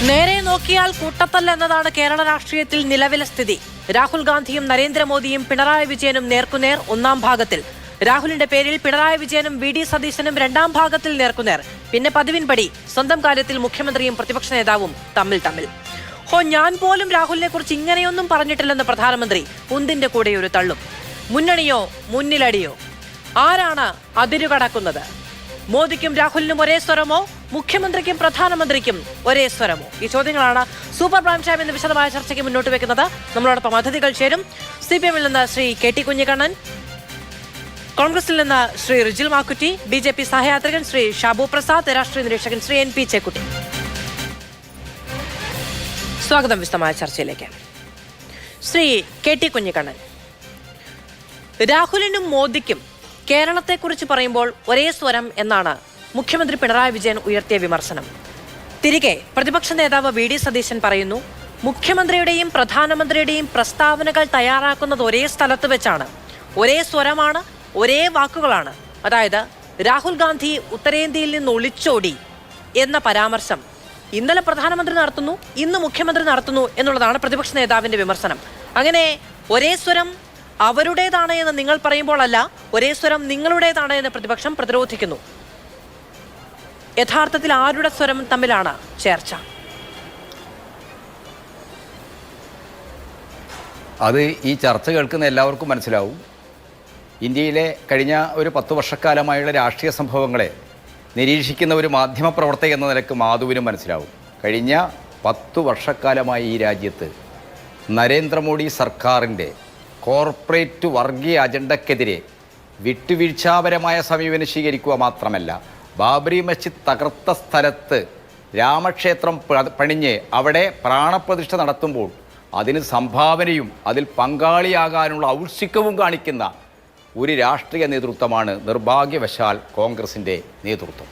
നേരെ നോക്കിയാൽ കൂട്ടത്തല്ല എന്നതാണ് കേരള രാഷ്ട്രീയത്തിൽ നിലവിലെ സ്ഥിതി. രാഹുൽ ഗാന്ധിയും നരേന്ദ്രമോദിയും പിണറായി വിജയനും നേർക്കുനേർ ഒന്നാം ഭാഗത്തിൽ. രാഹുലിന്റെ പേരിൽ പിണറായി വിജയനും വി.ഡി. സതീശനും രണ്ടാം ഭാഗത്തിൽ നേർക്കുനേർ. പിന്നെ പതിവിൻപടി സ്വന്തം കാര്യത്തിൽ മുഖ്യമന്ത്രിയും പ്രതിപക്ഷ നേതാവും തമ്മിൽ. ഞാൻ പോലും രാഹുലിനെ കുറിച്ച് ഇങ്ങനെയൊന്നും പറഞ്ഞിട്ടില്ലെന്ന് പ്രധാനമന്ത്രി. ഉന്തിന്റെ കൂടെ ഒരു തള്ളും. മുന്നണിയോ മുന്നിലടിയോ? ആരാണ് അതിരുകടക്കുന്നത്? മോദിക്കും രാഹുലിനും ഒരേ സ്വരമോ, മുഖ്യമന്ത്രിക്കും പ്രധാനമന്ത്രിക്കും ഒരേ സ്വരമോ? ഈ ചോദ്യങ്ങളാണ് സൂപ്പർ പ്രൈം ടൈം എന്ന വിശദമായ ചർച്ചയ്ക്ക് മുന്നോട്ട് വെക്കുന്നത്. നമ്മളോടൊപ്പം അതിഥികൾ ചേരും. CPM-ൽ നിന്ന് ശ്രീ KT കുഞ്ഞിക്കണ്ണൻ, കോൺഗ്രസിൽ നിന്ന് ശ്രീ റിജിൽ മാക്കുറ്റി, BJP സഹയാത്രികൻ ശ്രീ ഷാബു പ്രസാദ്, രാഷ്ട്രീയ നിരീക്ഷകൻ ശ്രീ NP ചേക്കുട്ടി. സ്വാഗതം വിശദമായ ചർച്ചയിലേക്ക്. ശ്രീ KT കുഞ്ഞിക്കണ്ണൻ, രാഹുലിനും മോദിക്കും കേരളത്തെക്കുറിച്ച് പറയുമ്പോൾ ഒരേ സ്വരം എന്നാണ് മുഖ്യമന്ത്രി പിണറായി വിജയൻ ഉയർത്തിയ വിമർശനം. തിരികെ പ്രതിപക്ഷ നേതാവ് വി.ഡി. സതീശൻ പറയുന്നു, മുഖ്യമന്ത്രിയുടെയും പ്രധാനമന്ത്രിയുടെയും പ്രസ്താവനകൾ തയ്യാറാക്കുന്നത് ഒരേ സ്ഥലത്ത് വെച്ചാണ്, ഒരേ സ്വരമാണ്, ഒരേ വാക്കുകളാണ്. അതായത് രാഹുൽ ഗാന്ധി ഉത്തരേന്ത്യയിൽ നിന്ന് ഒളിച്ചോടി എന്ന പരാമർശം ഇന്നലെ പ്രധാനമന്ത്രി നടത്തുന്നു, ഇന്ന് മുഖ്യമന്ത്രി നടത്തുന്നു എന്നുള്ളതാണ് പ്രതിപക്ഷ നേതാവിന്റെ വിമർശനം. അങ്ങനെ ഒരേ സ്വരം അവരുടേതാണ് എന്ന് നിങ്ങൾ പറയുമ്പോൾ അല്ല, ഒരേ സ്വരം നിങ്ങളുടേതാണ് എന്ന് പ്രതിപക്ഷം പ്രതിരോധിക്കുന്നു. യഥാർത്ഥത്തിൽ ആരുടെ സ്വരം തമ്മിലാണ് ചേർച്ച? അത് ഈ ചർച്ച കേൾക്കുന്ന എല്ലാവർക്കും മനസ്സിലാവും. ഇന്ത്യയിലെ കഴിഞ്ഞ ഒരു 10 വർഷക്കാലമായുള്ള രാഷ്ട്രീയ സംഭവങ്ങളെ നിരീക്ഷിക്കുന്ന ഒരു മാധ്യമപ്രവർത്തക എന്ന നിലക്ക് മാധുവിനും മനസ്സിലാവും. കഴിഞ്ഞ 10 വർഷക്കാലമായി ഈ രാജ്യത്ത് നരേന്ദ്രമോദി സർക്കാരിൻ്റെ കോർപ്പറേറ്റ് വർഗീയ അജണ്ടക്കെതിരെ വിട്ടുവീഴ്ചാപരമായ സമീപനം സ്വീകരിക്കുക മാത്രമല്ല, ബാബറി മസ്ജിദ് തകർത്ത സ്ഥലത്ത് രാമക്ഷേത്രം പണിഞ്ഞ് അവിടെ പ്രാണപ്രതിഷ്ഠ നടത്തുമ്പോൾ അതിന് സംഭാവനയും അതിൽ പങ്കാളിയാകാനുള്ള ഔത്സുക്യവും കാണിക്കുന്ന ഒരു രാഷ്ട്രീയ നേതൃത്വമാണ് നിർഭാഗ്യവശാൽ കോൺഗ്രസിൻ്റെ നേതൃത്വം.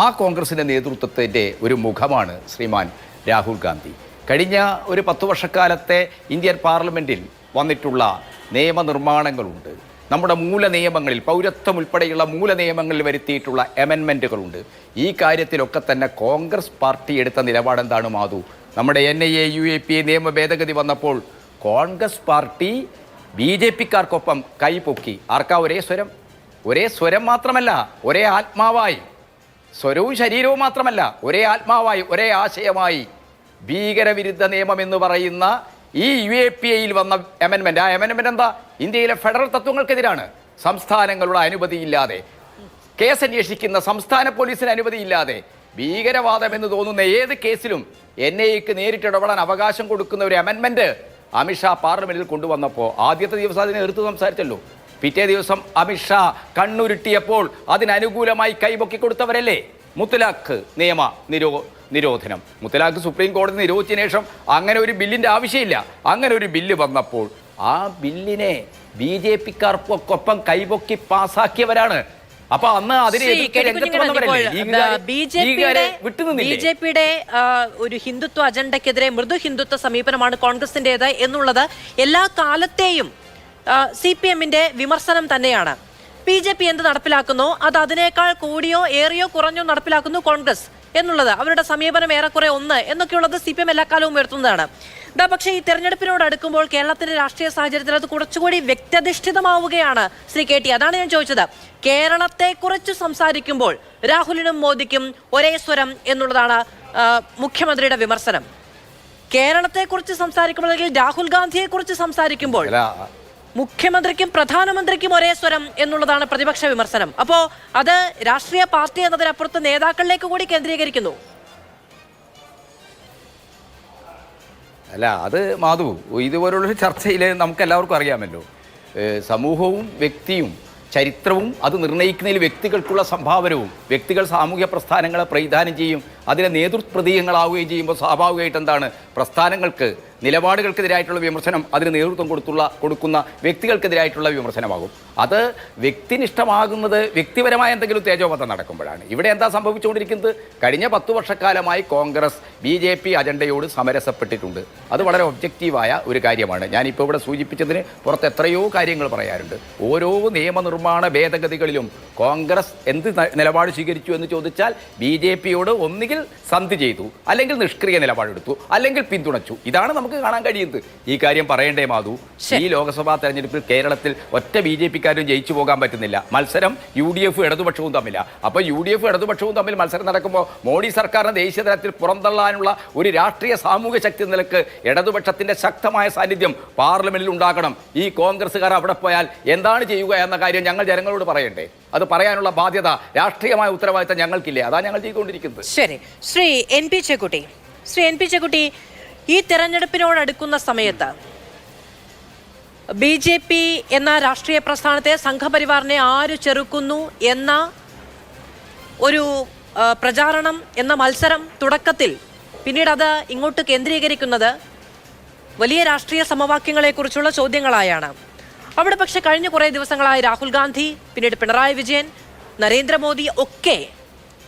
ആ കോൺഗ്രസിൻ്റെ നേതൃത്വത്തിൻ്റെ ഒരു മുഖമാണ് ശ്രീമാൻ രാഹുൽ ഗാന്ധി. കഴിഞ്ഞ ഒരു 10 വർഷക്കാലത്തെ ഇന്ത്യൻ പാർലമെൻറ്റിൽ വന്നിട്ടുള്ള നിയമനിർമ്മാണങ്ങളുണ്ട്. നമ്മുടെ മൂല നിയമങ്ങളിൽ, പൗരത്വം ഉൾപ്പെടെയുള്ള മൂല നിയമങ്ങളിൽ വരുത്തിയിട്ടുള്ള അമെൻമെൻറ്റുകളുണ്ട്. ഈ കാര്യത്തിലൊക്കെ തന്നെ കോൺഗ്രസ് പാർട്ടി എടുത്ത നിലപാടെന്താണ് മാധു? നമ്മുടെ NIA UAPA നിയമ ഭേദഗതി വന്നപ്പോൾ കോൺഗ്രസ് പാർട്ടി BJP-ക്കാർക്കൊപ്പം കൈപൊക്കി. ആർക്കാ ഒരേ സ്വരം? ഒരേ സ്വരം മാത്രമല്ല, ഒരേ ആത്മാവായി. സ്വരവും ശരീരവും മാത്രമല്ല, ഒരേ ആത്മാവായി, ഒരേ ആശയമായി. ഭീകരവിരുദ്ധ നിയമം എന്ന് പറയുന്ന ഈ UAPA-യിൽ വന്ന അമെൻമെൻറ്റ്, ആ അമെൻമെൻറ്റ് എന്താ? ഇന്ത്യയിലെ ഫെഡറൽ തത്വങ്ങൾക്കെതിരാണ്. സംസ്ഥാനങ്ങളുടെ അനുമതിയില്ലാതെ, കേസ് അന്വേഷിക്കുന്ന സംസ്ഥാന പോലീസിന് അനുമതിയില്ലാതെ ഭീകരവാദം എന്ന് തോന്നുന്ന ഏത് കേസിലും NIA-ക്ക് നേരിട്ട് ഇടപെടാൻ അവകാശം കൊടുക്കുന്ന ഒരു അമെൻമെൻറ്റ് അമിത്ഷാ പാർലമെൻറ്റിൽ കൊണ്ടുവന്നപ്പോൾ ആദ്യത്തെ ദിവസം അതിനെ എതിർത്ത് സംസാരിച്ചല്ലോ. പിറ്റേ ദിവസം അമിത്ഷാ കണ്ണുരുട്ടിയപ്പോൾ അതിനനുകൂലമായി കൈപൊക്കി കൊടുത്തവരല്ലേ? മുത്തലാഖ് നിയമ നിരോധനം. മുത്തലാഖ് സുപ്രീം കോടതി നിരോധിച്ചതിന് ശേഷം അങ്ങനെ ഒരു ബില്ലിൻ്റെ ആവശ്യമില്ല. അങ്ങനെ ഒരു ബില്ല് വന്നപ്പോൾ ആ ബില്ലിനെ BJP-ക്കാർക്കൊപ്പം കൈപൊക്കി പാസാക്കിയവരാണ്. അപ്പൊ അന്ന് അതിനെ BJP-യുടെ ഒരു ഹിന്ദുത്വ അജണ്ടക്കെതിരെ മൃദു ഹിന്ദുത്വ സമീപനമാണ് കോൺഗ്രസിന്റേത് എന്നുള്ളത് എല്ലാ കാലത്തെയും CPM-ന്റെ വിമർശനം തന്നെയാണ്. BJP എന്ത് നടപ്പിലാക്കുന്നോ അത് അതിനേക്കാൾ കൂടിയോ ഏറിയോ കുറഞ്ഞോ നടപ്പിലാക്കുന്നു കോൺഗ്രസ് എന്നുള്ളത് അവരുടെ സമീപനം ഏറെക്കുറെ ഒന്ന് എന്നൊക്കെയുള്ളത് CPM എല്ലാ കാലവും ഉയർത്തുന്നതാണ്. പക്ഷേ ഈ തെരഞ്ഞെടുപ്പിനോട് അടുക്കുമ്പോൾ കേരളത്തിന്റെ രാഷ്ട്രീയ സാഹചര്യത്തിൽ അത് കുറച്ചുകൂടി വ്യക്തിയധിഷ്ഠിതമാവുകയാണ് ശ്രീ KT. അതാണ് ഞാൻ ചോദിച്ചത്. കേരളത്തെക്കുറിച്ച് സംസാരിക്കുമ്പോൾ രാഹുലിനും മോദിക്കും ഒരേ സ്വരം എന്നുള്ളതാണ് മുഖ്യമന്ത്രിയുടെ വിമർശനം. കേരളത്തെക്കുറിച്ച് സംസാരിക്കുമ്പോൾ അല്ലെങ്കിൽ രാഹുൽ ഗാന്ധിയെക്കുറിച്ച് സംസാരിക്കുമ്പോൾ മുഖ്യമന്ത്രിക്കും പ്രധാനമന്ത്രിക്കും ഒരേ സ്വരം എന്നുള്ളതാണ് പ്രതിപക്ഷ വിമർശനം. അപ്പോൾ അത് രാഷ്ട്രീയ പാർട്ടി എന്നതിനപ്പുറത്ത് നേതാക്കളിലേക്ക് കൂടി കേന്ദ്രീകരിക്കുന്നു. അല്ല, അത് മാധു, ഇതുപോലുള്ളൊരു ചർച്ചയിൽ നമുക്കെല്ലാവർക്കും അറിയാമല്ലോ, സമൂഹവും വ്യക്തിയും ചരിത്രവും അത് നിർണ്ണയിക്കുന്നതിൽ വ്യക്തികൾക്കുള്ള സംഭാവനവും, വ്യക്തികൾ സാമൂഹ്യ പ്രസ്ഥാനങ്ങളെ പ്രൈദാനം ചെയ്യും, അതിനെ നേതൃത്വപ്രതീകങ്ങളാവുകയും ചെയ്യുമ്പോൾ സ്വാഭാവികമായിട്ട് എന്താണ്, പ്രസ്ഥാനങ്ങൾക്ക് നിലപാടുകൾക്കെതിരായിട്ടുള്ള വിമർശനം, അതിന് നേതൃത്വം കൊടുക്കുന്ന വ്യക്തികൾക്കെതിരായിട്ടുള്ള വിമർശനമാകും. അത് വ്യക്തിനിഷ്ഠമാകുന്നത് വ്യക്തിപരമായ എന്തെങ്കിലും തേജോവധം നടക്കുമ്പോഴാണ്. ഇവിടെ എന്താ സംഭവിച്ചുകൊണ്ടിരിക്കുന്നത്? കഴിഞ്ഞ 10 വർഷക്കാലമായി കോൺഗ്രസ് BJP അജണ്ടയോട് സമരസപ്പെട്ടിട്ടുണ്ട്. അത് വളരെ ഒബ്ജക്റ്റീവായ ഒരു കാര്യമാണ്. ഞാനിപ്പോൾ ഇവിടെ സൂചിപ്പിച്ചതിന് പുറത്ത് എത്രയോ കാര്യങ്ങൾ പറയാറുണ്ട്. ഓരോ നിയമനിർമ്മാണ ഭേദഗതികളിലും കോൺഗ്രസ് എന്ത് നിലപാട് സ്വീകരിച്ചു എന്ന് ചോദിച്ചാൽ BJPയോട് ഒന്നുകിൽ സന്ധി ചെയ്തു, അല്ലെങ്കിൽ നിഷ്ക്രിയ നിലപാടെടുത്തു, അല്ലെങ്കിൽ പിന്തുണച്ചു. ഇതാണ് നമുക്ക് കാണാൻ കഴിയുന്നത്. ഈ കാര്യം പറയേണ്ടേ മാധു, ഈ ലോക്സഭാ തെരഞ്ഞെടുപ്പിൽ കേരളത്തിൽ ഒറ്റ BJPക്കാരും ജയിച്ചു പോകാൻ പറ്റുന്നില്ല. മത്സരം UDF ഇടതുപക്ഷവും തമ്മിലാണ്. അപ്പോൾ UDF ഇടതുപക്ഷവും തമ്മിൽ മത്സരം നടക്കുമ്പോൾ മോഡി സർക്കാരിനെ ദേശീയ തലത്തിൽ പുറന്തള്ളാനുള്ള ഒരു രാഷ്ട്രീയ സാമൂഹ്യ ശക്തി നിലക്ക് ഇടതുപക്ഷത്തിന്റെ ശക്തമായ സാന്നിധ്യം പാർലമെന്റിൽ ഉണ്ടാകണം. ഈ കോൺഗ്രസ്സുകാർ അവിടെ പോയാൽ എന്താണ് ചെയ്യുക എന്ന കാര്യം ഞങ്ങൾ ജനങ്ങളോട് പറയണ്ടേ? അത് പറയാനുള്ള ബാധ്യത, രാഷ്ട്രീയമായ ഉത്തരവാദിത്തം ഞങ്ങൾക്കില്ലേ? അതാണ് ഞങ്ങൾ ചെയ്തുകൊണ്ടിരിക്കുന്നത്. ശരി, ശ്രീ എൻ പി ചെക്കുട്ടി, ഈ തെരഞ്ഞെടുപ്പിനോടടുക്കുന്ന സമയത്ത് BJP എന്ന രാഷ്ട്രീയ പ്രസ്ഥാനത്തെ, സംഘപരിവാറിനെ ആര് ചെറുക്കുന്നു എന്ന ഒരു പ്രചാരണം, എന്ന മത്സരം തുടക്കത്തിൽ, പിന്നീട് അത് ഇങ്ങോട്ട് കേന്ദ്രീകരിക്കുന്നത് വലിയ രാഷ്ട്രീയ സമവാക്യങ്ങളെക്കുറിച്ചുള്ള ചോദ്യങ്ങളായാണ്. അവിടെ പക്ഷെ കഴിഞ്ഞ കുറേ ദിവസങ്ങളായി രാഹുൽ ഗാന്ധി, പിന്നീട് പിണറായി വിജയൻ, നരേന്ദ്രമോദി ഒക്കെ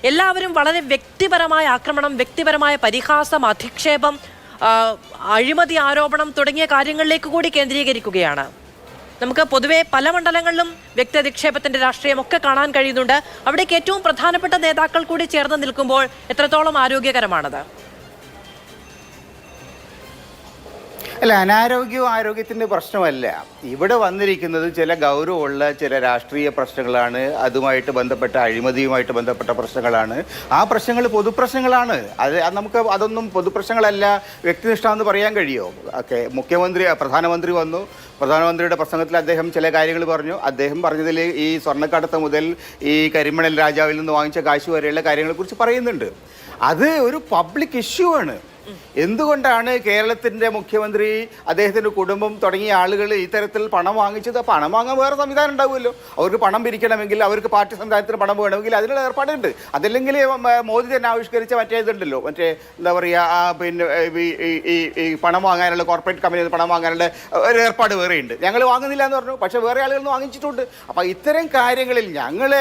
എല്ലാവരും വളരെ വ്യക്തിപരമായ ആക്രമണം, വ്യക്തിപരമായ പരിഹാസം, അധിക്ഷേപം, അഴിമതി ആരോപണം തുടങ്ങിയ കാര്യങ്ങളിലേക്ക് കൂടി കേന്ദ്രീകരിക്കുകയാണ്. നമുക്ക് പൊതുവെ പല മണ്ഡലങ്ങളിലും വ്യക്തി അധിക്ഷേപത്തിന്റെ രാഷ്ട്രീയമൊക്കെ കാണാൻ കഴിയുന്നുണ്ട്. അവിടേക്ക് ഏറ്റവും പ്രധാനപ്പെട്ട നേതാക്കൾ കൂടി ചേർന്ന് നിൽക്കുമ്പോൾ എത്രത്തോളം ആരോഗ്യകരമാണത്? അല്ല, അനാരോഗ്യവും ആരോഗ്യത്തിൻ്റെ പ്രശ്നമല്ല. ഇവിടെ വന്നിരിക്കുന്നത് ചില ഗൗരവമുള്ള ചില രാഷ്ട്രീയ പ്രശ്നങ്ങളാണ്. അതുമായിട്ട് ബന്ധപ്പെട്ട അഴിമതിയുമായിട്ട് ബന്ധപ്പെട്ട പ്രശ്നങ്ങളാണ്. ആ പ്രശ്നങ്ങൾ പൊതുപ്രശ്നങ്ങളാണ്. നമുക്ക് അതൊന്നും പൊതുപ്രശ്നങ്ങളല്ല, വ്യക്തിനിഷ്ഠ എന്ന് പറയാൻ കഴിയുമോ? ഓക്കെ, പ്രധാനമന്ത്രി വന്നു. പ്രധാനമന്ത്രിയുടെ പ്രസംഗത്തിൽ അദ്ദേഹം ചില കാര്യങ്ങൾ പറഞ്ഞു. അദ്ദേഹം പറഞ്ഞതിൽ ഈ സ്വർണ്ണക്കടത്ത് മുതൽ ഈ കരിമണൽ രാജാവിൽ നിന്ന് വാങ്ങിച്ച കാശ് വരെയുള്ള കാര്യങ്ങളെക്കുറിച്ച് പറയുന്നുണ്ട്. അത് ഒരു പബ്ലിക് ഇഷ്യൂ ആണ്. എന്തുകൊണ്ടാണ് കേരളത്തിൻ്റെ മുഖ്യമന്ത്രി, അദ്ദേഹത്തിൻ്റെ കുടുംബം തുടങ്ങിയ ആളുകൾ ഇത്തരത്തിൽ പണം വാങ്ങിച്ചത്? പണം വാങ്ങാൻ വേറെ സംവിധാനം ഉണ്ടാവുമല്ലോ. അവർക്ക് പണം പിരിക്കണമെങ്കിൽ, അവർക്ക് പാർട്ടി സംവിധാനത്തിന് പണം വേണമെങ്കിൽ അതിനുള്ള ഏർപ്പാടുണ്ട്. അതല്ലെങ്കിൽ മോദി തന്നെ ആവിഷ്കരിച്ച ഇതുണ്ടല്ലോ, എന്താ പറയുക, പിന്നെ ഈ പണം വാങ്ങാനുള്ള, കോർപ്പറേറ്റ് കമ്പനിയിൽ പണം വാങ്ങാനുള്ള ഒരു ഏർപ്പാട് വേറെയുണ്ട്. ഞങ്ങൾ വാങ്ങുന്നില്ല എന്ന് പറഞ്ഞു, പക്ഷേ വേറെ ആളുകൾ വാങ്ങിച്ചിട്ടുണ്ട്. അപ്പോൾ ഇത്തരം കാര്യങ്ങളിൽ ഞങ്ങൾ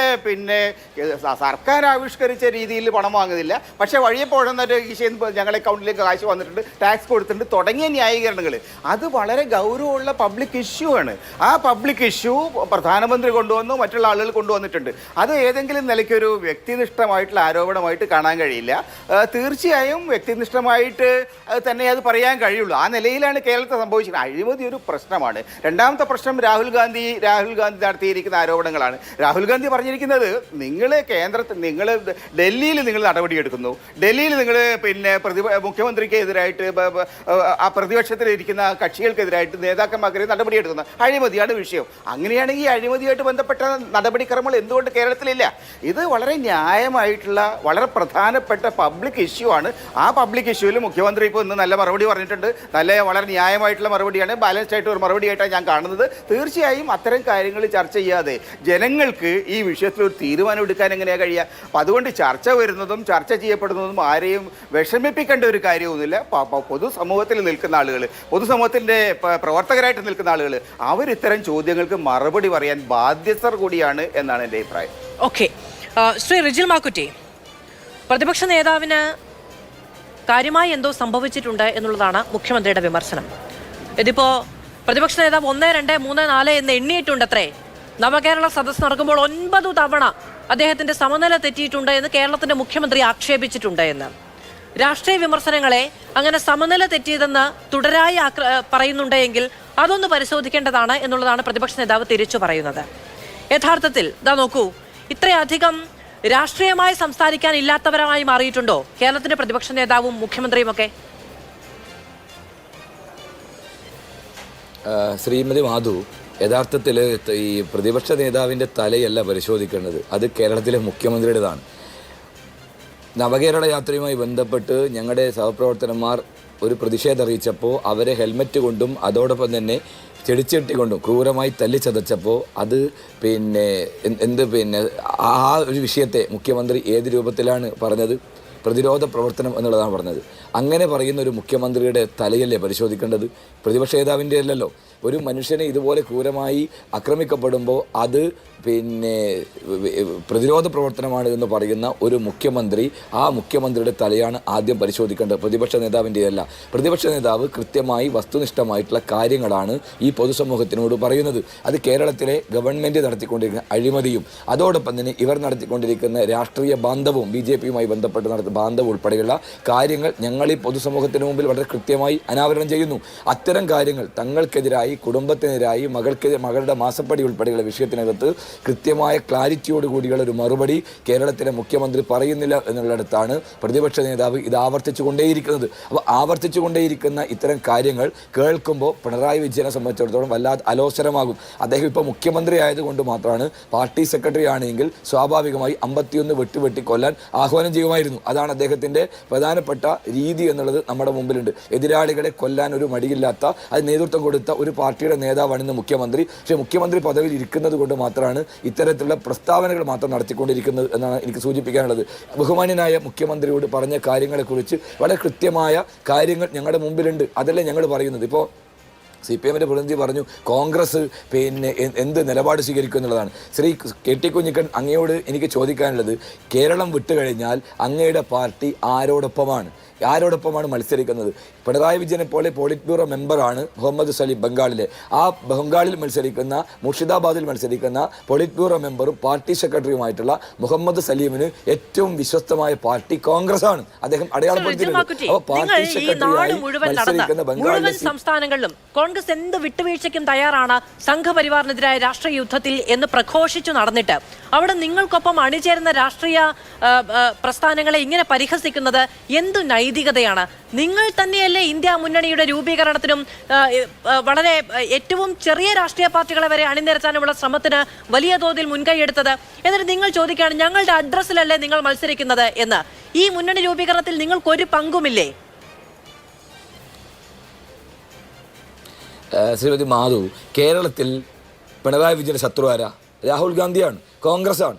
സർക്കാർ ആവിഷ്കരിച്ച രീതിയിൽ പണം വാങ്ങുന്നില്ല, പക്ഷേ വഴിയെ പോകുന്നൊരു ഞങ്ങളുടെ അക്കൗണ്ടിലേക്ക് കാശ് വന്നിട്ടുണ്ട്, ടാക്സ് കൊടുത്തിട്ടുണ്ട് തുടങ്ങിയ ന്യായീകരണങ്ങൾ, അത് വളരെ ഗൗരവമുള്ള പബ്ലിക് ഇഷ്യൂ ആണ്. ആ പബ്ലിക് ഇഷ്യൂ പ്രധാനമന്ത്രി കൊണ്ടുവന്നു, മറ്റുള്ള ആളുകൾ കൊണ്ടുവന്നിട്ടുണ്ട്. അത് ഏതെങ്കിലും നിലയ്ക്കൊരു വ്യക്തിനിഷ്ഠമായിട്ടുള്ള ആരോപണമായിട്ട് കാണാൻ കഴിയില്ല. തീർച്ചയായും വ്യക്തിനിഷ്ഠമായിട്ട് തന്നെ അത് പറയാൻ കഴിയുള്ളൂ. ആ നിലയിലാണ് കേരളത്തിൽ സംഭവിച്ചത്. അഴിമതി ഒരു പ്രശ്നമാണ്. രണ്ടാമത്തെ പ്രശ്നം രാഹുൽ ഗാന്ധി നടത്തിയിരിക്കുന്ന ആരോപണങ്ങളാണ്. രാഹുൽ ഗാന്ധി പറഞ്ഞിരിക്കുന്നത്, നിങ്ങൾ ഡൽഹിയിൽ നിങ്ങൾ നടപടിയെടുക്കുന്നു, ഡൽഹിയിൽ നിങ്ങൾ പിന്നെ മുഖ്യമന്ത്രിക്കെതിരായിട്ട്, ആ പ്രതിപക്ഷത്തിലിരിക്കുന്ന കക്ഷികൾക്കെതിരായിട്ട്, നേതാക്കന്മാർക്കെതിരെ നടപടിയെടുക്കുന്ന അഴിമതിയാണ് വിഷയം. അങ്ങനെയാണെങ്കിൽ ഈ അഴിമതിയായിട്ട് ബന്ധപ്പെട്ട നടപടിക്രമങ്ങൾ എന്തുകൊണ്ട് കേരളത്തിലില്ല? ഇത് വളരെ ന്യായമായിട്ടുള്ള, വളരെ പ്രധാനപ്പെട്ട പബ്ലിക് ഇഷ്യൂ ആണ്. ആ പബ്ലിക് ഇഷ്യൂവിൽ മുഖ്യമന്ത്രി ഇപ്പോൾ ഇന്ന് നല്ല മറുപടി പറഞ്ഞിട്ടുണ്ട്. വളരെ ന്യായമായിട്ടുള്ള മറുപടിയാണ്, ബാലൻസ്ഡ് ആയിട്ട് ഒരു മറുപടിയായിട്ടാണ് ഞാൻ കാണുന്നത്. തീർച്ചയായും അത്തരം കാര്യങ്ങൾ ചർച്ച ചെയ്യാതെ ജനങ്ങൾക്ക് ഈ വിഷയത്തിൽ ഒരു തീരുമാനം എടുക്കാൻ എങ്ങനെയാണ് കഴിയുക? അപ്പം അതുകൊണ്ട് ചർച്ച വരുന്നതും ചർച്ച ചെയ്യപ്പെടുന്നതും ആരെയും വിഷമിപ്പിക്കേണ്ട ഒരു കാര്യമൊന്നുമില്ല. പൊതുസമൂഹത്തിൽ നിൽക്കുന്ന ആളുകൾ, പൊതുസമൂഹത്തിൻ്റെ പ്രവർത്തകരായിട്ട് നിൽക്കുന്ന ആളുകൾ, അവരിത്തരം ചോദ്യങ്ങൾക്ക് മറുപടി പറയാൻ ബാധ്യസ്ഥർ കൂടിയാണ് എന്നാണ് എൻ്റെ അഭിപ്രായം. ഓക്കെ, ശ്രീ റിജിൽ മാക്കുറ്റി, പ്രതിപക്ഷ നേതാവിന് കാര്യമായി എന്തോ സംഭവിച്ചിട്ടുണ്ട് എന്നുള്ളതാണ് മുഖ്യമന്ത്രിയുടെ വിമർശനം. ഇതിപ്പോൾ പ്രതിപക്ഷ നേതാവ് 1, 2, 3, 4 എന്ന് എണ്ണിയിട്ടുണ്ടത്രേ. നവകേരള സദസ്സ് നടക്കുമ്പോൾ 9 തവണ അദ്ദേഹത്തിന്റെ സമനില തെറ്റിയിട്ടുണ്ട് എന്ന് കേരളത്തിന്റെ മുഖ്യമന്ത്രി ആക്ഷേപിച്ചിട്ടുണ്ട് എന്ന്. രാഷ്ട്രീയ വിമർശനങ്ങളെ അങ്ങനെ സമനില തെറ്റിയതെന്ന് തുടരായി പറയുന്നുണ്ടെങ്കിൽ അതൊന്ന് പരിശോധിക്കേണ്ടതാണ് എന്നുള്ളതാണ് പ്രതിപക്ഷ നേതാവ് തിരിച്ചു പറയുന്നത്. യഥാർത്ഥത്തിൽ ഇതാ നോക്കൂ, ഇത്രയധികം രാഷ്ട്രീയമായി സംസാരിക്കാൻ ഇല്ലാത്തവരായി മാറിയിട്ടുണ്ടോ കേരളത്തിന്റെ പ്രതിപക്ഷ നേതാവും മുഖ്യമന്ത്രിയും ഒക്കെ? ശ്രീമതി മാധു, യഥാർത്ഥത്തിൽ ഈ പ്രതിപക്ഷ നേതാവിൻ്റെ തലയല്ല പരിശോധിക്കേണ്ടത്, അത് കേരളത്തിലെ മുഖ്യമന്ത്രിയുടേതാണ്. നവകേരള യാത്രയുമായി ബന്ധപ്പെട്ട് ഞങ്ങളുടെ സഹപ്രവർത്തകന്മാർ ഒരു പ്രതിഷേധം അറിയിച്ചപ്പോൾ അവരെ ഹെൽമറ്റ് കൊണ്ടും അതോടൊപ്പം തന്നെ ചെടിച്ചട്ടി കൊണ്ടും ക്രൂരമായി തല്ലിച്ചതച്ചപ്പോൾ അത് പിന്നെ ആ ഒരു വിഷയത്തെ മുഖ്യമന്ത്രി ഏത് രൂപത്തിലാണ് പറഞ്ഞത്? പ്രതിരോധ പ്രവർത്തനം എന്നുള്ളതാണ് പറഞ്ഞത്. അങ്ങനെ പറയുന്ന ഒരു മുഖ്യമന്ത്രിയുടെ തലയല്ലേ പരിശോധിക്കേണ്ടത്? പ്രതിപക്ഷ നേതാവിൻ്റെ അല്ലല്ലോ. ഒരു മനുഷ്യനെ ഇതുപോലെ ക്രൂരമായി ആക്രമിക്കപ്പെടുമ്പോൾ അത് പ്രതിരോധ പ്രവർത്തനമാണ് എന്ന് പറയുന്ന ഒരു മുഖ്യമന്ത്രി, ആ മുഖ്യമന്ത്രിയുടെ തലയാണ് ആദ്യം പരിശോധിക്കേണ്ടത്, പ്രതിപക്ഷ നേതാവിൻ്റെ അല്ല. പ്രതിപക്ഷ നേതാവ് കൃത്യമായി വസ്തുനിഷ്ഠമായിട്ടുള്ള കാര്യങ്ങളാണ് ഈ പൊതുസമൂഹത്തിനോട് പറയുന്നത്. അത് കേരളത്തിലെ ഗവൺമെൻറ് നടത്തിക്കൊണ്ടിരിക്കുന്ന അഴിമതിയും അതോടൊപ്പം തന്നെ ഇവർ നടത്തിക്കൊണ്ടിരിക്കുന്ന രാഷ്ട്രീയ ബാന്ധവും BJPയുമായി ബന്ധപ്പെട്ട് നടത്തുന്ന ബാന്ധവും ഉൾപ്പെടെയുള്ള കാര്യങ്ങൾ ഞങ്ങൾ ഈ പൊതുസമൂഹത്തിന് മുമ്പിൽ വളരെ കൃത്യമായി അനാവരണം ചെയ്യുന്നു. അത്തരം കാര്യങ്ങൾ തങ്ങൾക്കെതിരായി, കുടുംബത്തിനെതിരായി, മകളുടെ മാസപ്പടി ഉൾപ്പെടെയുള്ള വിഷയത്തിനകത്ത് കൃത്യമായ ക്ലാരിറ്റിയോടുകൂടിയുള്ള ഒരു മറുപടി കേരളത്തിലെ മുഖ്യമന്ത്രി പറയുന്നില്ല എന്നുള്ളിടത്താണ് പ്രതിപക്ഷ നേതാവ് ഇത് ആവർത്തിച്ചു കൊണ്ടേയിരിക്കുന്നത്. അപ്പോൾ ആവർത്തിച്ചു കൊണ്ടേയിരിക്കുന്ന ഇത്തരം കാര്യങ്ങൾ കേൾക്കുമ്പോൾ പിണറായി വിജയനെ സംബന്ധിച്ചിടത്തോളം വല്ലാതെ അലോസരമാകും. അദ്ദേഹം ഇപ്പോൾ മുഖ്യമന്ത്രി ആയതുകൊണ്ട് മാത്രമാണ്. പാർട്ടി സെക്രട്ടറി ആണെങ്കിൽ സ്വാഭാവികമായി 51 വെട്ടി കൊല്ലാൻ ആഹ്വാനം ചെയ്യുമായിരുന്നു. അതാണ് അദ്ദേഹത്തിൻ്റെ പ്രധാനപ്പെട്ട രീതി എന്നുള്ളത് നമ്മുടെ മുമ്പിലുണ്ട്. എതിരാളികളെ കൊല്ലാൻ ഒരു മടിയില്ലാത്ത, അത് നേതൃത്വം കൊടുത്ത ഒരു പാർട്ടിയുടെ നേതാവാണ് ഇന്ന് മുഖ്യമന്ത്രി. പക്ഷേ മുഖ്യമന്ത്രി പദവിയിൽ ഇരിക്കുന്നത് കൊണ്ട് മാത്രമാണ് ഇത്തരത്തിലുള്ള പ്രസ്താവനകൾ മാത്രം നടത്തിക്കൊണ്ടിരിക്കുന്നത് എന്നാണ് എനിക്ക് സൂചിപ്പിക്കാനുള്ളത്. ബഹുമാന്യനായ മുഖ്യമന്ത്രിയോട് പറഞ്ഞ കാര്യങ്ങളെക്കുറിച്ച് വളരെ കൃത്യമായ കാര്യങ്ങൾ ഞങ്ങളുടെ മുമ്പിലുണ്ട്. അതല്ലേ ഞങ്ങൾ പറയുന്നത്. ഇപ്പോൾ CPMൻ്റെ പ്രതിനിധി പറഞ്ഞു കോൺഗ്രസ് എന്ത് നിലപാട് സ്വീകരിക്കും എന്നുള്ളതാണ്. ശ്രീ KT കുഞ്ഞിക്കണ്ണൻ, അങ്ങയോട് എനിക്ക് ചോദിക്കാനുള്ളത്, കേരളം വിട്ടുകഴിഞ്ഞാൽ അങ്ങയുടെ പാർട്ടി ആരോടൊപ്പമാണ് മത്സരിക്കുന്നത്? പിണറായി വിജയനെ പോലെ പോളിറ്റ് ബ്യൂറോ മെമ്പറാണ് മുഹമ്മദ് സലീം ബംഗാളിലെ. ആ ബംഗാളിൽ മത്സരിക്കുന്ന, മുർഷിദാബാദിൽ മത്സരിക്കുന്ന പോളിറ്റ് ബ്യൂറോ മെമ്പറും പാർട്ടി സെക്രട്ടറിയുമായിട്ടുള്ള മുഹമ്മദ് സലീമിന് ഏറ്റവും വിശ്വസ്തമായ പാർട്ടി കോൺഗ്രസ് ആണ്. അദ്ദേഹം അടയാളപ്പെടുത്തിയിട്ടുണ്ട്. അപ്പോൾ പാർട്ടി സെക്രട്ടറിയായി മത്സരിക്കുന്ന ബംഗാളിലെ സംസ്ഥാനങ്ങളിലും കോൺഗ്രസ് എന്ത് വിട്ടുവീഴ്ചയ്ക്കും തയ്യാറാണ് സംഘപരിവാറിനെതിരായ രാഷ്ട്രീയ യുദ്ധത്തിൽ എന്ന് പ്രഘോഷിച്ചു നടന്നിട്ട് അവിടെ നിങ്ങൾക്കൊപ്പം അണിചേരുന്ന രാഷ്ട്രീയ പ്രസ്ഥാനങ്ങളെ ഇങ്ങനെ പരിഹസിക്കുന്നത് എന്തു നൈതികതയാണ്? നിങ്ങൾ തന്നെയല്ലേ ഇന്ത്യ മുന്നണിയുടെ രൂപീകരണത്തിനും വളരെ ഏറ്റവും ചെറിയ രാഷ്ട്രീയ പാർട്ടികളെ വരെ അണിനിരത്താനുമുള്ള ശ്രമത്തിന് വലിയ തോതിൽ മുൻകൈയെടുത്തത്. എന്നിട്ട് നിങ്ങൾ ചോദിക്കുകയാണ് ഞങ്ങളുടെ അഡ്രസ്സിലല്ലേ നിങ്ങൾ മത്സരിക്കുന്നത് എന്ന്. ഈ മുന്നണി രൂപീകരണത്തിൽ നിങ്ങൾക്കൊരു പങ്കുമില്ലേ? ശ്രീമതി മാധു, കേരളത്തിൽ പിണറായി വിജയന്റെ ശത്രു ആരാ? രാഹുൽ ഗാന്ധിയാണ്, കോൺഗ്രസ്സാണ്.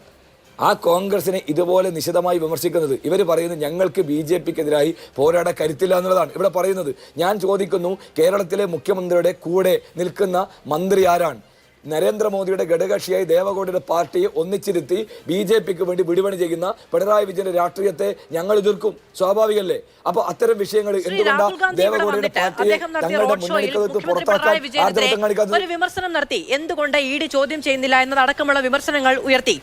ആ കോൺഗ്രസിനെ ഇതുപോലെ നിശിതമായി വിമർശിക്കുന്നത്, ഇവർ പറയുന്നത് ഞങ്ങൾക്ക് BJPക്കെതിരായി പോരാടാൻ കരുത്തില്ല എന്നുള്ളതാണ് ഇവിടെ പറയുന്നത്. ഞാൻ ചോദിക്കുന്നു, കേരളത്തിലെ മുഖ്യമന്ത്രിയുടെ കൂടെ നിൽക്കുന്ന മന്ത്രി ആരാണ്? നരേന്ദ്രമോദിയുടെ ഘടകകക്ഷിയായി ദേവഗൌഡയുടെ പാർട്ടിയെ ഒന്നിച്ചിരുത്തി BJPക്ക് വേണ്ടി വിടുപണി ചെയ്യുന്ന പിണറായി വിജയന്റെ രാഷ്ട്രീയത്തെ ഞങ്ങൾ എതിർക്കും. സ്വാഭാവികല്ലേ? അപ്പോൾ അത്തരം വിഷയങ്ങൾ എന്തുകൊണ്ടാണ് ദേവഗൌഡയുടെ പാർട്ടിയെ തങ്ങളുടെ മുന്നണിക്കകത്ത് പുറത്താക്കാൻ ആർജവത്വം കാണിക്കാത്തത്? ഒരു വിമർശനം നടത്തി. എന്തുകൊണ്ട് ED ചോദ്യം ചെയ്യുന്നില്ല എന്നതടക്കമുള്ള വിമർശനങ്ങൾ ഉയർത്തി.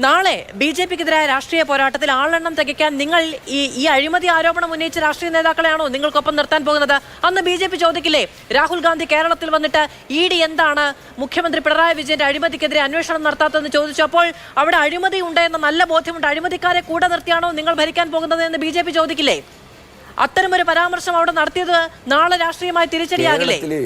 നാളെ BJPക്കെതിരായ രാഷ്ട്രീയ പോരാട്ടത്തിൽ ആളെണ്ണം തികയ്ക്കാൻ നിങ്ങൾ ഈ അഴിമതി ആരോപണം ഉന്നയിച്ച രാഷ്ട്രീയ നേതാക്കളെയാണോ നിങ്ങൾക്കൊപ്പം നിർത്താൻ പോകുന്നത്? അന്ന് BJP ചോദിക്കില്ലേ, രാഹുൽ ഗാന്ധി കേരളത്തിൽ വന്നിട്ട് ED എന്താണ് മുഖ്യമന്ത്രി പിണറായി വിജയന്റെ അഴിമതിക്കെതിരെ അന്വേഷണം നടത്താത്തതെന്ന് ചോദിച്ചു. അപ്പോൾ അവിടെ അഴിമതി ഉണ്ട് എന്ന നല്ല ബോധ്യമുണ്ട്. അഴിമതിക്കാരെ കൂടെ നിർത്തിയാണോ നിങ്ങൾ ഭരിക്കാൻ പോകുന്നത് എന്ന് BJP ചോദിക്കില്ലേ? അത്തരമൊരു പരാമർശം അവിടെ നടത്തിയത് നാളെ രാഷ്ട്രീയമായി തിരിച്ചടിയാകില്ലേ?